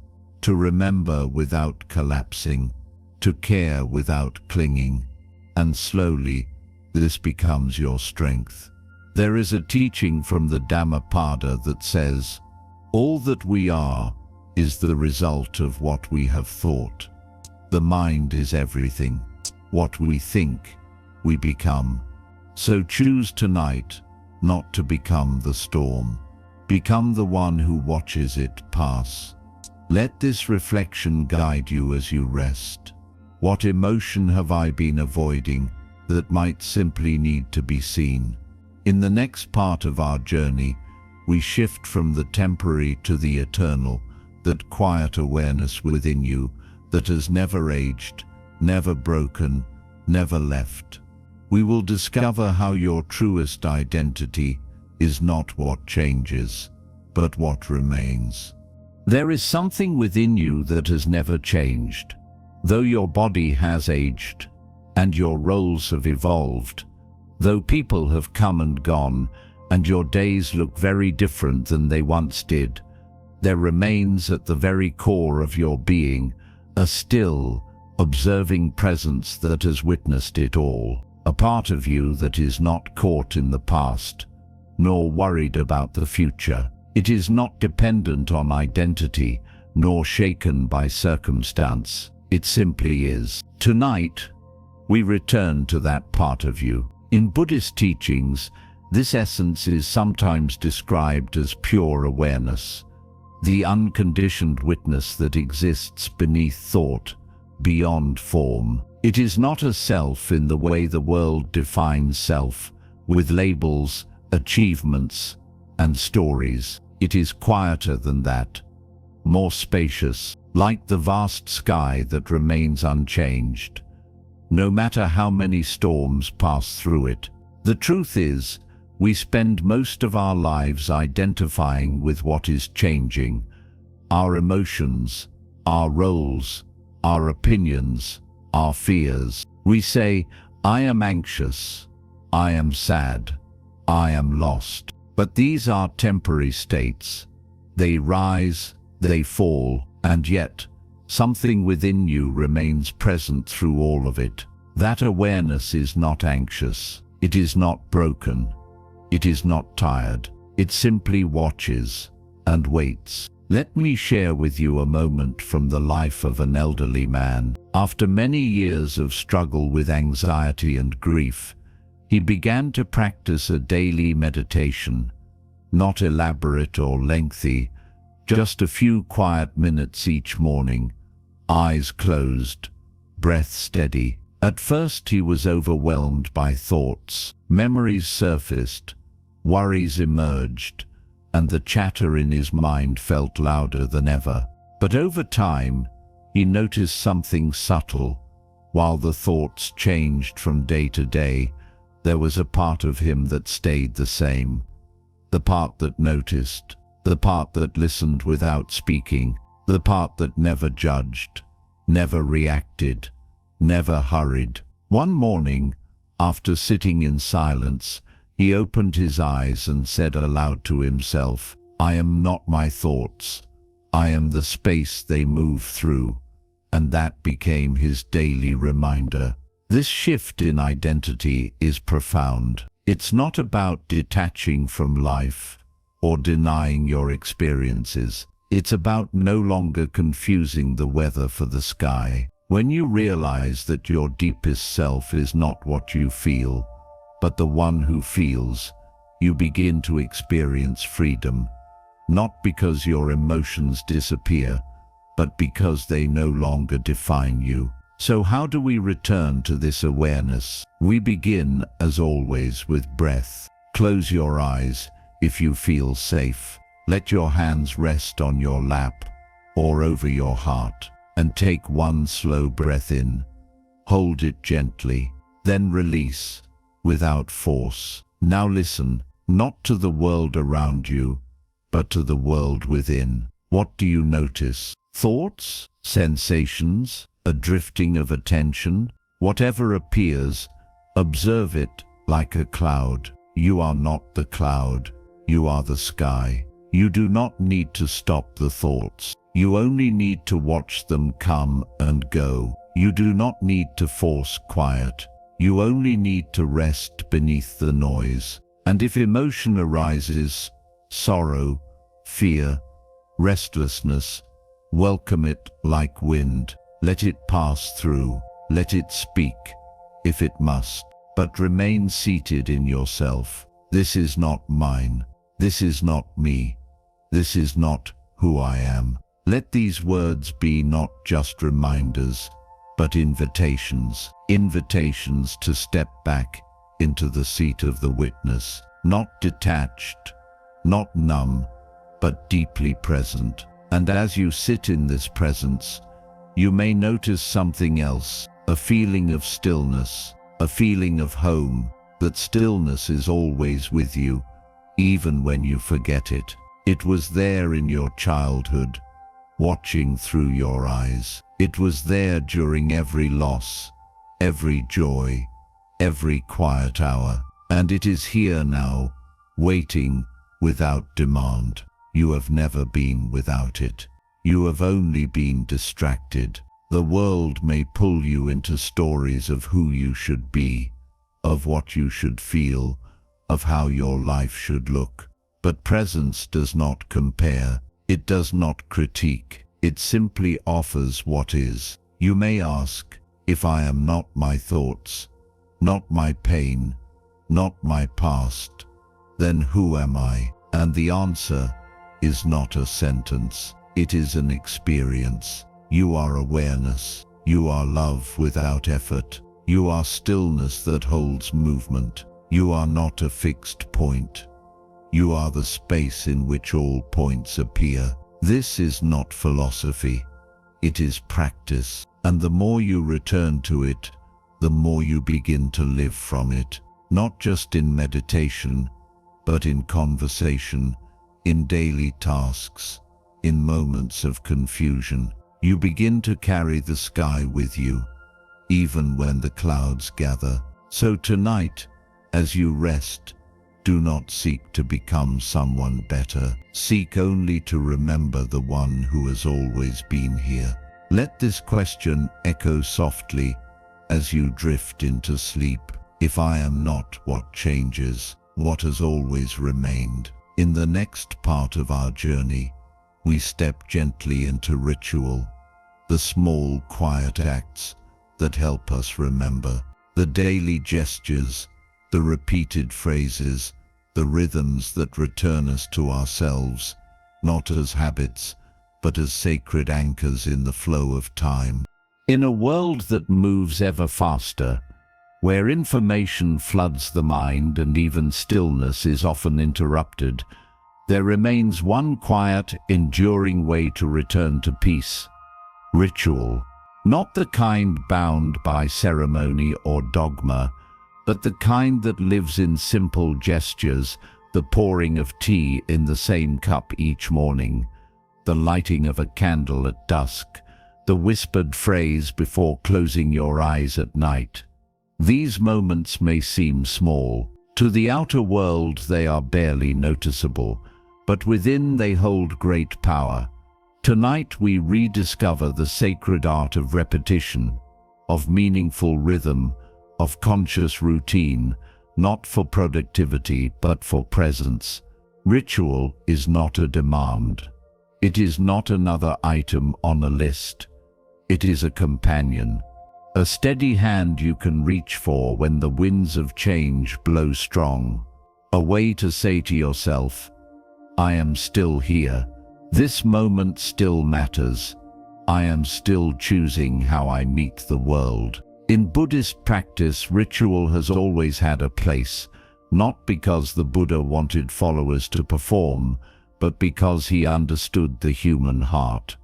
to remember without collapsing, to care without clinging. And slowly, this becomes your strength. There is a teaching from the Dhammapada that says, all that we are is the result of what we have thought. The mind is everything. What we think, we become. So choose tonight not to become the storm. Become the one who watches it pass. Let this reflection guide you as you rest. What emotion have I been avoiding that might simply need to be seen? In the next part of our journey, we shift from the temporary to the eternal, that quiet awareness within you that has never aged, never broken, never left. We will discover how your truest identity is not what changes, but what remains. There is something within you that has never changed. Though your body has aged, and your roles have evolved, though people have come and gone, and your days look very different than they once did, there remains at the very core of your being a still, observing presence that has witnessed it all. A part of you that is not caught in the past, nor worried about the future. It is not dependent on identity, nor shaken by circumstance. It simply is. Tonight, we return to that part of you. In Buddhist teachings, this essence is sometimes described as pure awareness, the unconditioned witness that exists beneath thought, beyond form. It is not a self in the way the world defines self, with labels, achievements, and stories. It is quieter than that, more spacious, like the vast sky that remains unchanged, no matter how many storms pass through it. The truth is, we spend most of our lives identifying with what is changing, our emotions, our roles, our opinions, our fears. We say, I am anxious, I am sad, I am lost. But these are temporary states. They rise, they fall, and yet, something within you remains present through all of it. That awareness is not anxious. It is not broken. It is not tired. It simply watches and waits. Let me share with you a moment from the life of an elderly man. After many years of struggle with anxiety and grief, he began to practice a daily meditation, not elaborate or lengthy, just a few quiet minutes each morning, eyes closed, breath steady. At first he was overwhelmed by thoughts. Memories surfaced, worries emerged, and the chatter in his mind felt louder than ever. But over time, he noticed something subtle. While the thoughts changed from day to day, there was a part of him that stayed the same. The part that noticed, the part that listened without speaking, the part that never judged, never reacted, never hurried. One morning, after sitting in silence, he opened his eyes and said aloud to himself, I am not my thoughts. I am the space they move through. And that became his daily reminder. This shift in identity is profound. It's not about detaching from life or denying your experiences. It's about no longer confusing the weather for the sky. When you realize that your deepest self is not what you feel, but the one who feels, you begin to experience freedom, not because your emotions disappear, but because they no longer define you. So how do we return to this awareness? We begin, as always, with breath. Close your eyes if you feel safe. Let your hands rest on your lap or over your heart, and take one slow breath in. Hold it gently, then release, without force. Now listen, not to the world around you, but to the world within. What do you notice? Thoughts? Sensations? A drifting of attention? Whatever appears, observe it like a cloud. You are not the cloud, you are the sky. You do not need to stop the thoughts. You only need to watch them come and go. You do not need to force quiet. You only need to rest beneath the noise. And if emotion arises, sorrow, fear, restlessness, welcome it like wind. Let it pass through. Let it speak, if it must. But remain seated in yourself. This is not mine. This is not me. This is not who I am. Let these words be not just reminders, but invitations. Invitations to step back into the seat of the witness, not detached, not numb, but deeply present. And as you sit in this presence, you may notice something else, a feeling of stillness, a feeling of home. That stillness is always with you, even when you forget it. It was there in your childhood, watching through your eyes. It was there during every loss, every joy, every quiet hour. And it is here now, waiting without demand. You have never been without it. You have only been distracted. The world may pull you into stories of who you should be, of what you should feel, of how your life should look. But presence does not compare. It does not critique. It simply offers what is. You may ask, if I am not my thoughts, not my pain, not my past, then who am I? And the answer is not a sentence. It is an experience. You are awareness. You are love without effort. You are stillness that holds movement. You are not a fixed point. You are the space in which all points appear. This is not philosophy. It is practice. And the more you return to it, the more you begin to live from it. Not just in meditation, but in conversation, in daily tasks, in moments of confusion. You begin to carry the sky with you, even when the clouds gather. So tonight, as you rest, do not seek to become someone better. Seek only to remember the one who has always been here. Let this question echo softly as you drift into sleep. If I am not, what changes? What has always remained? In the next part of our journey, we step gently into ritual, the small, quiet acts that help us remember, the daily gestures, the repeated phrases, the rhythms that return us to ourselves, not as habits, but as sacred anchors in the flow of time. In a world that moves ever faster, where information floods the mind and even stillness is often interrupted, there remains one quiet, enduring way to return to peace: ritual. Not the kind bound by ceremony or dogma, but the kind that lives in simple gestures, the pouring of tea in the same cup each morning, the lighting of a candle at dusk, the whispered phrase before closing your eyes at night. These moments may seem small. To the outer world they are barely noticeable, but within they hold great power. Tonight we rediscover the sacred art of repetition, of meaningful rhythm, of conscious routine, not for productivity but for presence. Ritual is not a demand. It is not another item on a list. It is a companion, a steady hand you can reach for when the winds of change blow strong. A way to say to yourself, I am still here. This moment still matters. I am still choosing how I meet the world. In Buddhist practice, ritual has always had a place, not because the Buddha wanted followers to perform, but because he understood the human heart.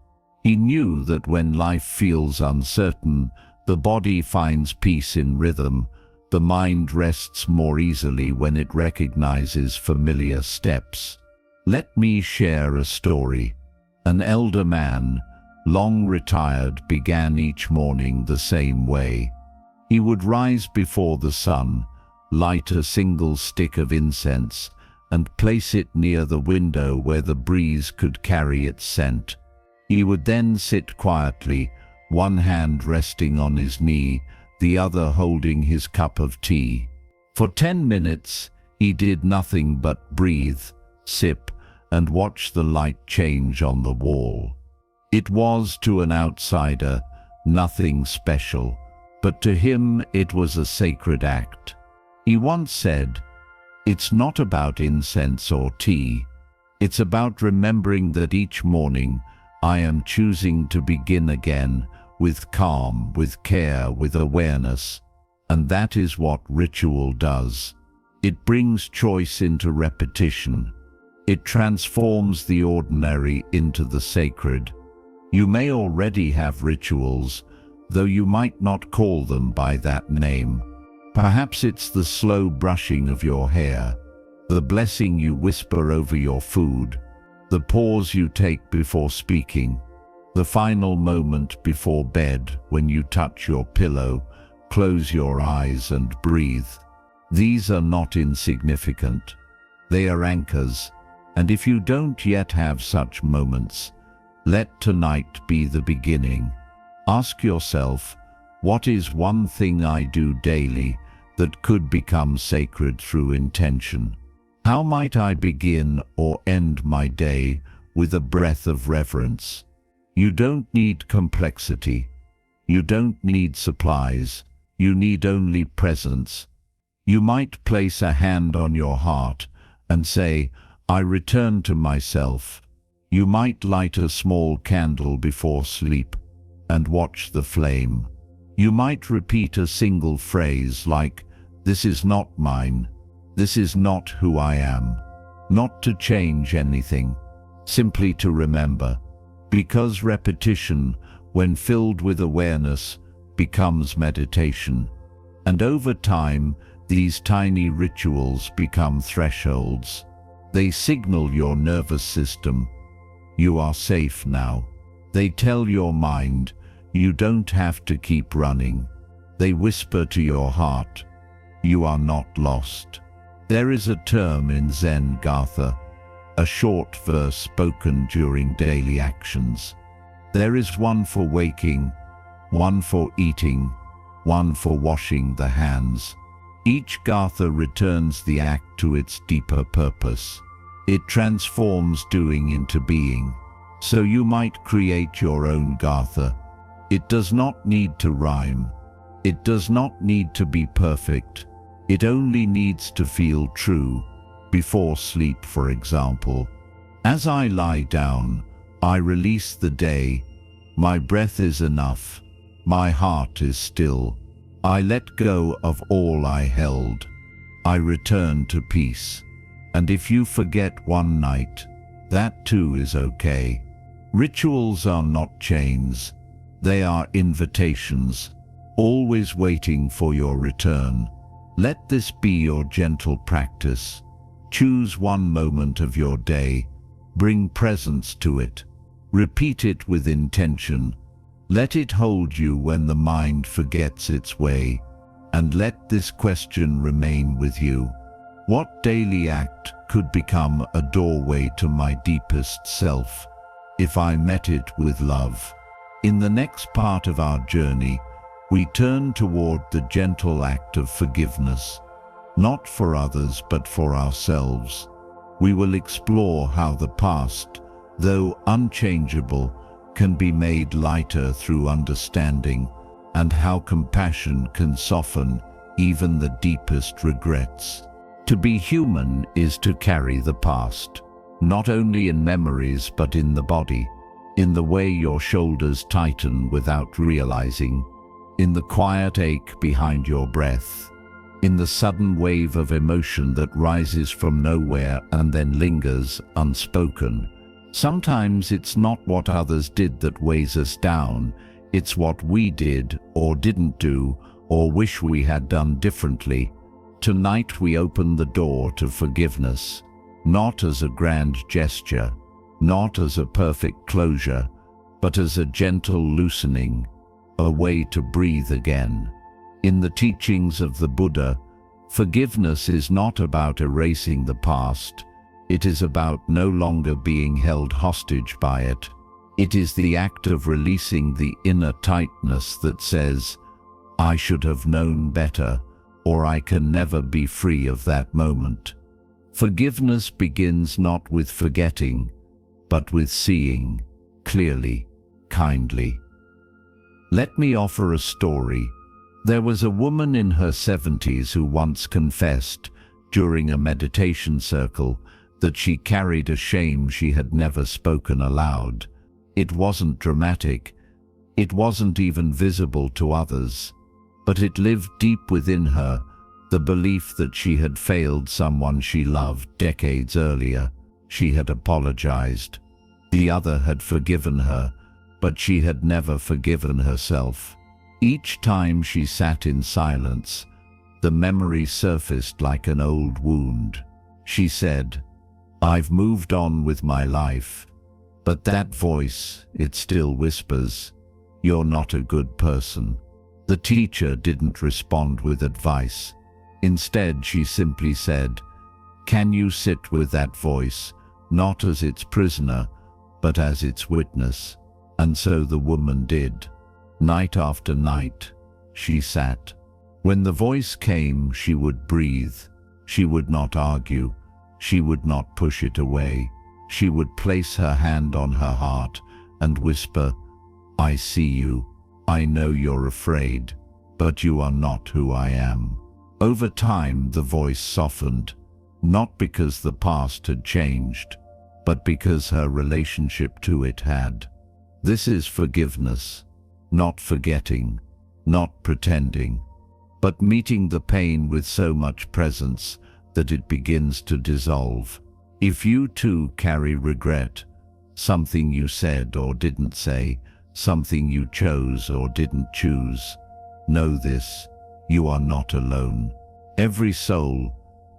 He knew that when life feels uncertain, the body finds peace in rhythm, the mind rests more easily when it recognizes familiar steps. Let me share a story. An elder man, long retired, began each morning the same way. He would rise before the sun, light a single stick of incense, and place it near the window where the breeze could carry its scent. He would then sit quietly, one hand resting on his knee, the other holding his cup of tea. For 10 minutes, he did nothing but breathe, sip, and watch the light change on the wall. It was, to an outsider, nothing special, but to him it was a sacred act. He once said, "It's not about incense or tea. It's about remembering that each morning I am choosing to begin again, with calm, with care, with awareness." And that is what ritual does. It brings choice into repetition. It transforms the ordinary into the sacred. You may already have rituals, though you might not call them by that name. Perhaps it's the slow brushing of your hair, the blessing you whisper over your food, the pause you take before speaking, the final moment before bed when you touch your pillow, close your eyes and breathe. These are not insignificant. They are anchors, and if you don't yet have such moments, let tonight be the beginning. Ask yourself, what is one thing I do daily that could become sacred through intention? How might I begin or end my day with a breath of reverence? You don't need complexity. You don't need supplies. You need only presence. You might place a hand on your heart and say, I return to myself. You might light a small candle before sleep and watch the flame. You might repeat a single phrase like, this is not mine, this is not who I am. Not to change anything, simply to remember. Because repetition, when filled with awareness, becomes meditation. And over time, these tiny rituals become thresholds. They signal your nervous system, you are safe now. They tell your mind, you don't have to keep running. They whisper to your heart, you are not lost. There is a term in Zen Gatha, a short verse spoken during daily actions. There is one for waking, one for eating, one for washing the hands. Each Gatha returns the act to its deeper purpose. It transforms doing into being. So you might create your own Gatha. It does not need to rhyme. It does not need to be perfect. It only needs to feel true. Before sleep, for example. As I lie down, I release the day. My breath is enough. My heart is still. I let go of all I held. I return to peace. And if you forget one night, that too is okay. Rituals are not chains. They are invitations, always waiting for your return. Let this be your gentle practice. Choose one moment of your day. Bring presence to it. Repeat it with intention. Let it hold you when the mind forgets its way. And let this question remain with you. What daily act could become a doorway to my deepest self, if I met it with love? In the next part of our journey, we turn toward the gentle act of forgiveness, not for others but for ourselves. We will explore how the past, though unchangeable, can be made lighter through understanding, and how compassion can soften even the deepest regrets. To be human is to carry the past, not only in memories but in the body, in the way your shoulders tighten without realizing, in the quiet ache behind your breath, in the sudden wave of emotion that rises from nowhere and then lingers unspoken. Sometimes it's not what others did that weighs us down, it's what we did or didn't do or wish we had done differently. Tonight we open the door to forgiveness, not as a grand gesture, not as a perfect closure, but as a gentle loosening, a way to breathe again. In the teachings of the Buddha, forgiveness is not about erasing the past. It is about no longer being held hostage by it. It is the act of releasing the inner tightness that says, I should have known better, or I can never be free of that moment. Forgiveness begins not with forgetting, but with seeing, clearly, kindly. Let me offer a story. There was a woman in her 70s who once confessed, during a meditation circle, that she carried a shame she had never spoken aloud. It wasn't dramatic. It wasn't even visible to others. But it lived deep within her, the belief that she had failed someone she loved decades earlier. She had apologized. The other had forgiven her, but she had never forgiven herself. Each time she sat in silence, the memory surfaced like an old wound. She said, I've moved on with my life, but that voice, it still whispers, you're not a good person. The teacher didn't respond with advice. Instead, she simply said, can you sit with that voice, not as its prisoner, but as its witness? And so the woman did. Night after night, she sat. When the voice came, she would breathe. She would not argue. She would not push it away. She would place her hand on her heart and whisper, I see you. I know you're afraid, but you are not who I am. Over time, the voice softened, not because the past had changed, but because her relationship to it had. This is forgiveness, not forgetting, not pretending, but meeting the pain with so much presence that it begins to dissolve. If you too carry regret, something you said or didn't say, something you chose or didn't choose, know this: you are not alone. Every soul,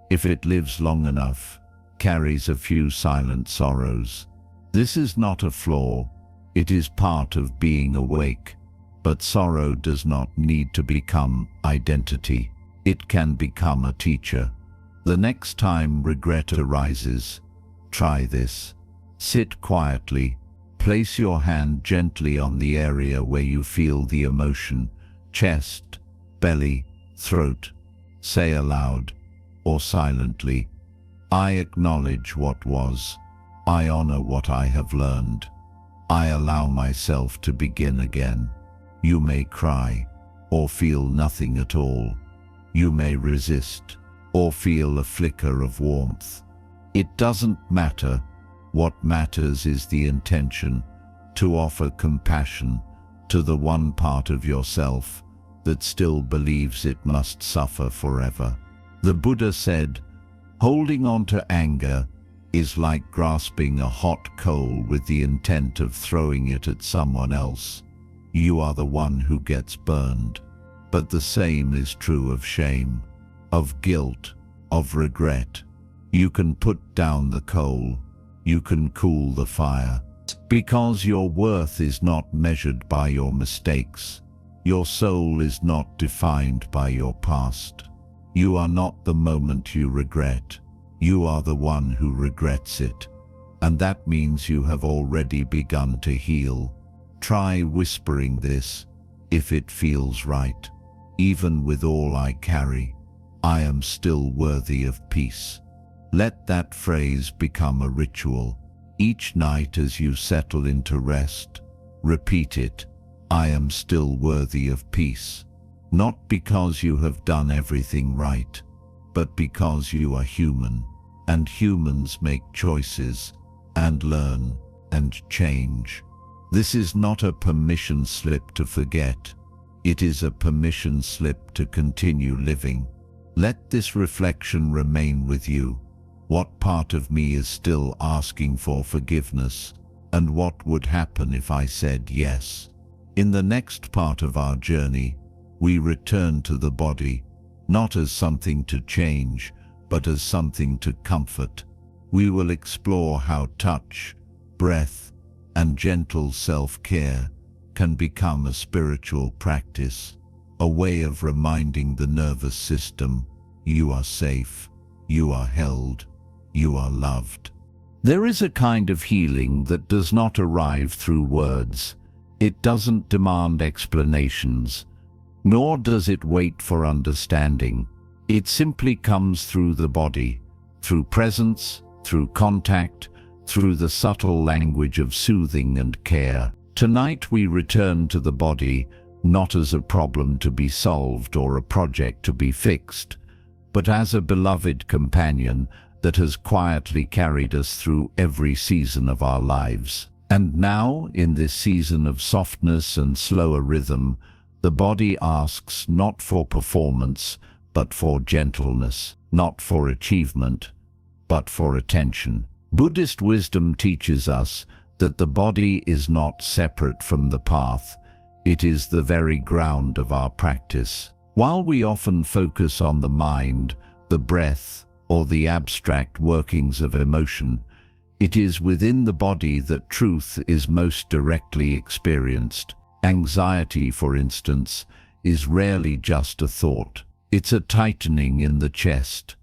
if it lives long enough, carries a few silent sorrows. This is not a flaw, it is part of being awake. But sorrow does not need to become identity. It can become a teacher. The next time regret arises, try this. Sit quietly. Place your hand gently on the area where you feel the emotion: chest, belly, throat. Say aloud, or silently, I acknowledge what was. I honor what I have learned. I allow myself to begin again. You may cry, or feel nothing at all. You may resist, or feel a flicker of warmth. It doesn't matter. What matters is the intention to offer compassion to the one part of yourself that still believes it must suffer forever. The Buddha said, holding on to anger is like grasping a hot coal with the intent of throwing it at someone else. You are the one who gets burned. But the same is true of shame, of guilt, of regret. You can put down the coal. You can cool the fire. Because your worth is not measured by your mistakes. Your soul is not defined by your past. You are not the moment you regret. You are the one who regrets it. And that means you have already begun to heal. Try whispering this, if it feels right. Even with all I carry, I am still worthy of peace. Let that phrase become a ritual. Each night as you settle into rest, repeat it. I am still worthy of peace. Not because you have done everything right, but because you are human, and humans make choices, and learn, and change. This is not a permission slip to forget. It is a permission slip to continue living. Let this reflection remain with you. What part of me is still asking for forgiveness? And what would happen if I said yes? In the next part of our journey, we return to the body, not as something to change, but as something to comfort. We will explore how touch, breath, and gentle self-care can become a spiritual practice, a way of reminding the nervous system, you are safe, you are held, you are loved. There is a kind of healing that does not arrive through words. It doesn't demand explanations, nor does it wait for understanding. It simply comes through the body, through presence, through contact, through the subtle language of soothing and care. Tonight we return to the body, not as a problem to be solved or a project to be fixed, but as a beloved companion that has quietly carried us through every season of our lives. And now, in this season of softness and slower rhythm, the body asks not for performance, but for gentleness, not for achievement, but for attention. Buddhist wisdom teaches us that the body is not separate from the path. It is the very ground of our practice. While we often focus on the mind, the breath, or the abstract workings of emotion, it is within the body that truth is most directly experienced. Anxiety, for instance, is rarely just a thought. It's a tightening in the chest,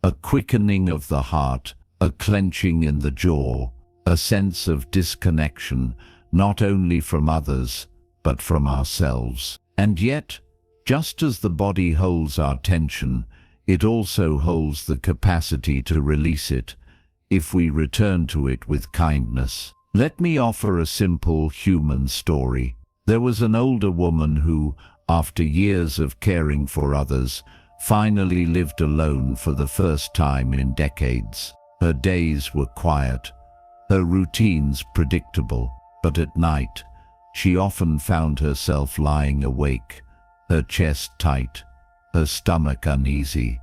a quickening of the heart, a clenching in the jaw, a sense of disconnection, not only from others, but from ourselves. And yet, just as the body holds our tension, it also holds the capacity to release it, if we return to it with kindness. Let me offer a simple human story. There was an older woman who, after years of caring for others, finally lived alone for the first time in decades. Her days were quiet, her routines predictable, but at night, she often found herself lying awake, her chest tight, her stomach uneasy,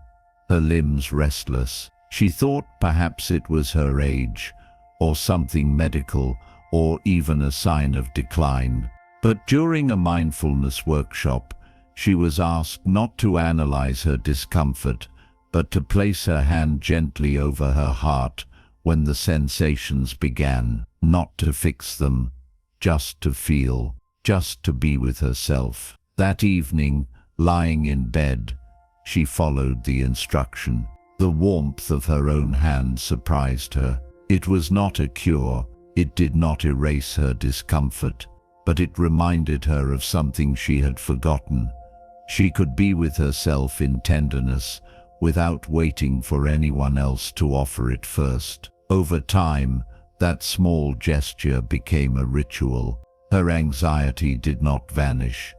her limbs restless. She thought perhaps it was her age, or something medical, or even a sign of decline. But during a mindfulness workshop, she was asked not to analyze her discomfort, but to place her hand gently over her heart when the sensations began, not to fix them, just to feel, just to be with herself. That evening, lying in bed, she followed the instruction. The warmth of her own hand surprised her. It was not a cure, it did not erase her discomfort, but it reminded her of something she had forgotten. She could be with herself in tenderness, without waiting for anyone else to offer it first. Over time, that small gesture became a ritual. Her anxiety did not vanish,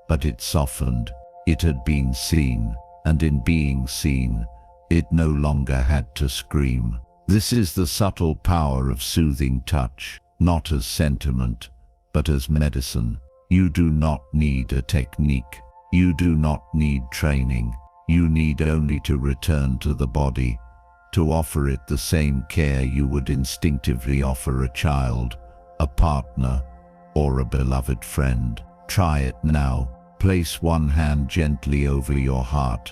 but it softened. It had been seen, and in being seen, it no longer had to scream. This is the subtle power of soothing touch, not as sentiment, but as medicine. You do not need a technique. You do not need training. You need only to return to the body, to offer it the same care you would instinctively offer a child, a partner, or a beloved friend. Try it now. Place one hand gently over your heart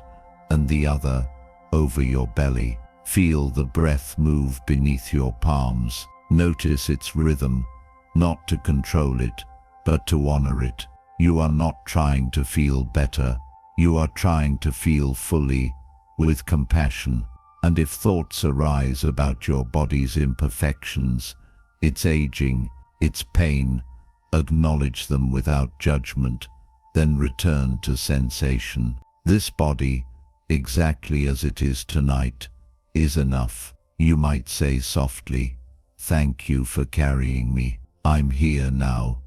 and the other over your belly. Feel the breath move beneath your palms. Notice its rhythm, not to control it, but to honor it. You are not trying to feel better. You are trying to feel fully, with compassion. And if thoughts arise about your body's imperfections, its aging, its pain, acknowledge them without judgment, then return to sensation. This body, exactly as it is tonight, is enough. You might say softly, "Thank you for carrying me. I'm here now."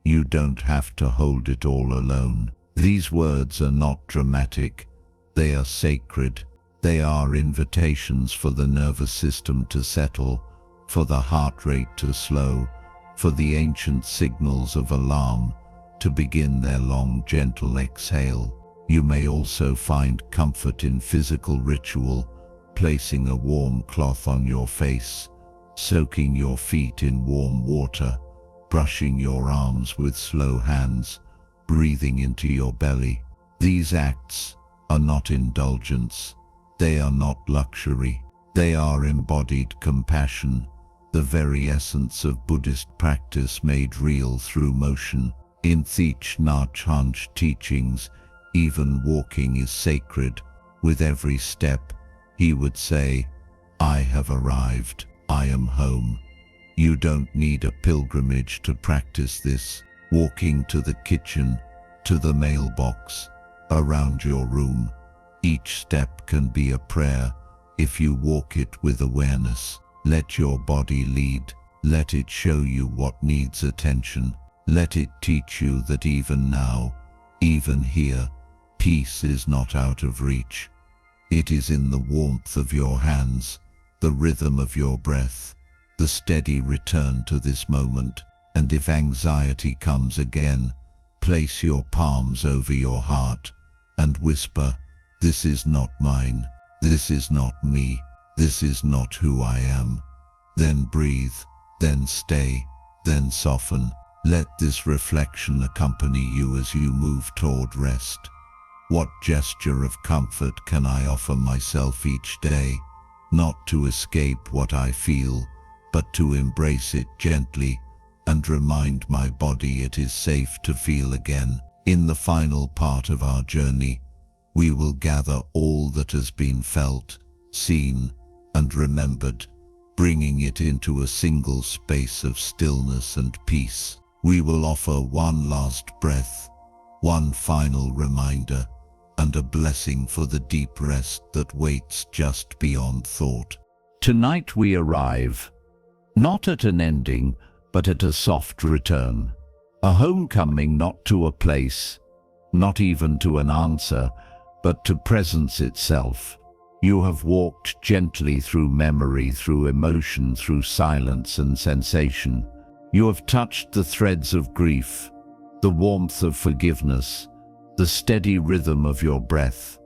You don't have to hold it all alone. These words are not dramatic. They are sacred. They are invitations for the nervous system to settle, for the heart rate to slow, for the ancient signals of alarm to begin their long, gentle exhale. You may also find comfort in physical ritual, placing a warm cloth on your face, soaking your feet in warm water, brushing your arms with slow hands, breathing into your belly. These acts are not indulgence. They are not luxury. They are embodied compassion, the very essence of Buddhist practice made real through motion. In Thich Nhat Hanh's teachings, even walking is sacred. With every step, he would say, "I have arrived. I am home." You don't need a pilgrimage to practice this. Walking to the kitchen, to the mailbox, around your room, each step can be a prayer if you walk it with awareness. Let your body lead. Let it show you what needs attention. Let it teach you that even now, even here, peace is not out of reach. It is in the warmth of your hands, the rhythm of your breath, the steady return to this moment. And if anxiety comes again, place your palms over your heart and whisper, "This is not mine. This is not me. This is not who I am." Then breathe, then stay, then soften. Let this reflection accompany you as you move toward rest. What gesture of comfort can I offer myself each day? Not to escape what I feel, but to embrace it gently and remind my body it is safe to feel again. In the final part of our journey, we will gather all that has been felt, seen, and remembered, bringing it into a single space of stillness and peace. We will offer one last breath, one final reminder, and a blessing for the deep rest that waits just beyond thought. Tonight we arrive, not at an ending, but at a soft return. A homecoming not to a place, not even to an answer, but to presence itself. You have walked gently through memory, through emotion, through silence and sensation. You have touched the threads of grief, the warmth of forgiveness, the steady rhythm of your breath.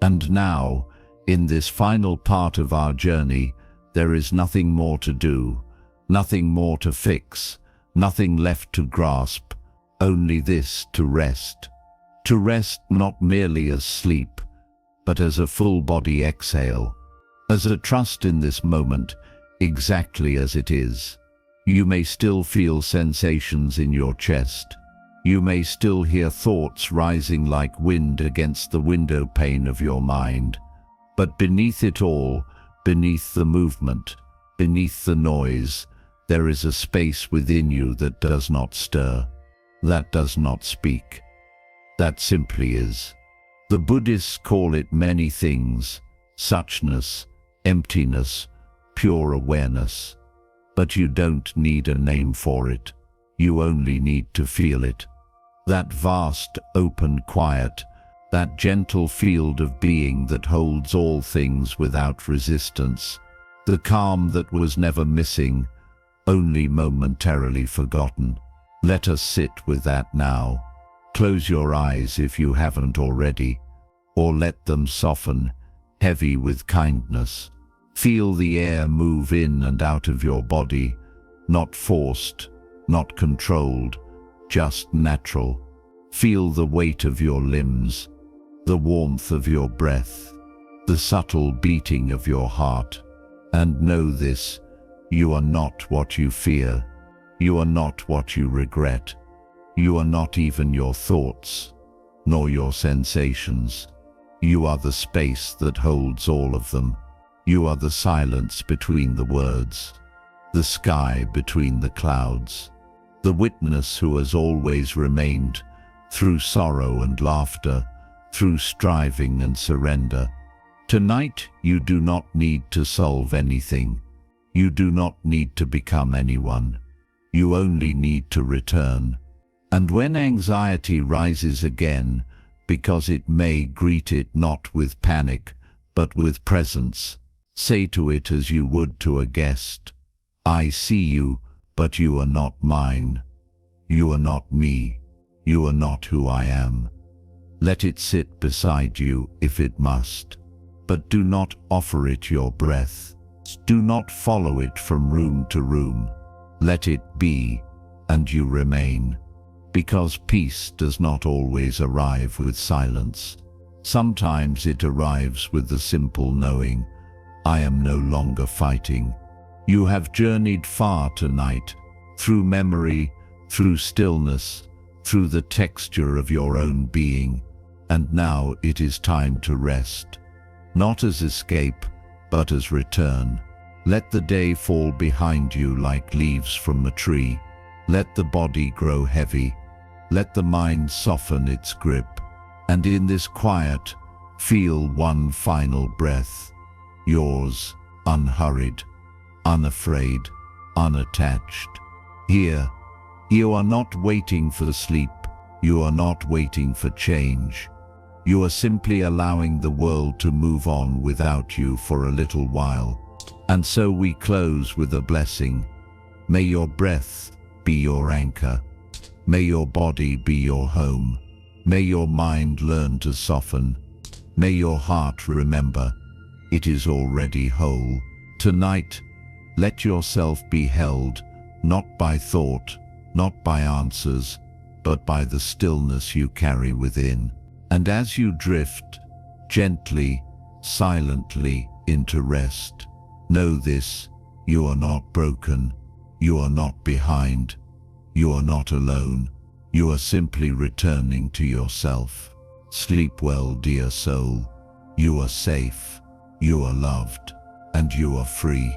And now, in this final part of our journey, there is nothing more to do, nothing more to fix, nothing left to grasp, only this: to rest. To rest not merely as sleep, but as a full-body exhale, as a trust in this moment, exactly as it is. You may still feel sensations in your chest. You may still hear thoughts rising like wind against the window pane of your mind. But beneath it all, beneath the movement, beneath the noise, there is a space within you that does not stir, that does not speak, that simply is. The Buddhists call it many things: suchness, emptiness, pure awareness. But you don't need a name for it. You only need to feel it. That vast, open quiet, that gentle field of being that holds all things without resistance. The calm that was never missing, only momentarily forgotten. Let us sit with that now. Close your eyes if you haven't already, or let them soften, heavy with kindness. Feel the air move in and out of your body, not forced, not controlled, just natural. Feel the weight of your limbs, the warmth of your breath, the subtle beating of your heart. And know this: you are not what you fear. You are not what you regret. You are not even your thoughts, nor your sensations. You are the space that holds all of them. You are the silence between the words, the sky between the clouds, the witness who has always remained, through sorrow and laughter, through striving and surrender. Tonight, you do not need to solve anything. You do not need to become anyone. You only need to return. And when anxiety rises again, because it may greet it not with panic, but with presence, say to it as you would to a guest: I see you, but you are not mine. You are not me. You are not who I am. Let it sit beside you if it must, but do not offer it your breath. Do not follow it from room to room. Let it be, and you remain. Because peace does not always arrive with silence. Sometimes it arrives with the simple knowing: I am no longer fighting. You have journeyed far tonight, through memory, through stillness, through the texture of your own being, and now it is time to rest. Not as escape, but as return. Let the day fall behind you like leaves from a tree. Let the body grow heavy. Let the mind soften its grip. And in this quiet, feel one final breath. Yours, unhurried, unafraid, unattached. Here, you are not waiting for sleep. You are not waiting for change. You are simply allowing the world to move on without you for a little while. And so we close with a blessing. May your breath be your anchor. May your body be your home. May your mind learn to soften. May your heart remember it is already whole. Tonight, let yourself be held, not by thought, not by answers, but by the stillness you carry within. And as you drift, gently, silently, into rest, know this: you are not broken, you are not behind, you are not alone, you are simply returning to yourself. Sleep well, dear soul. You are safe, you are loved, and you are free.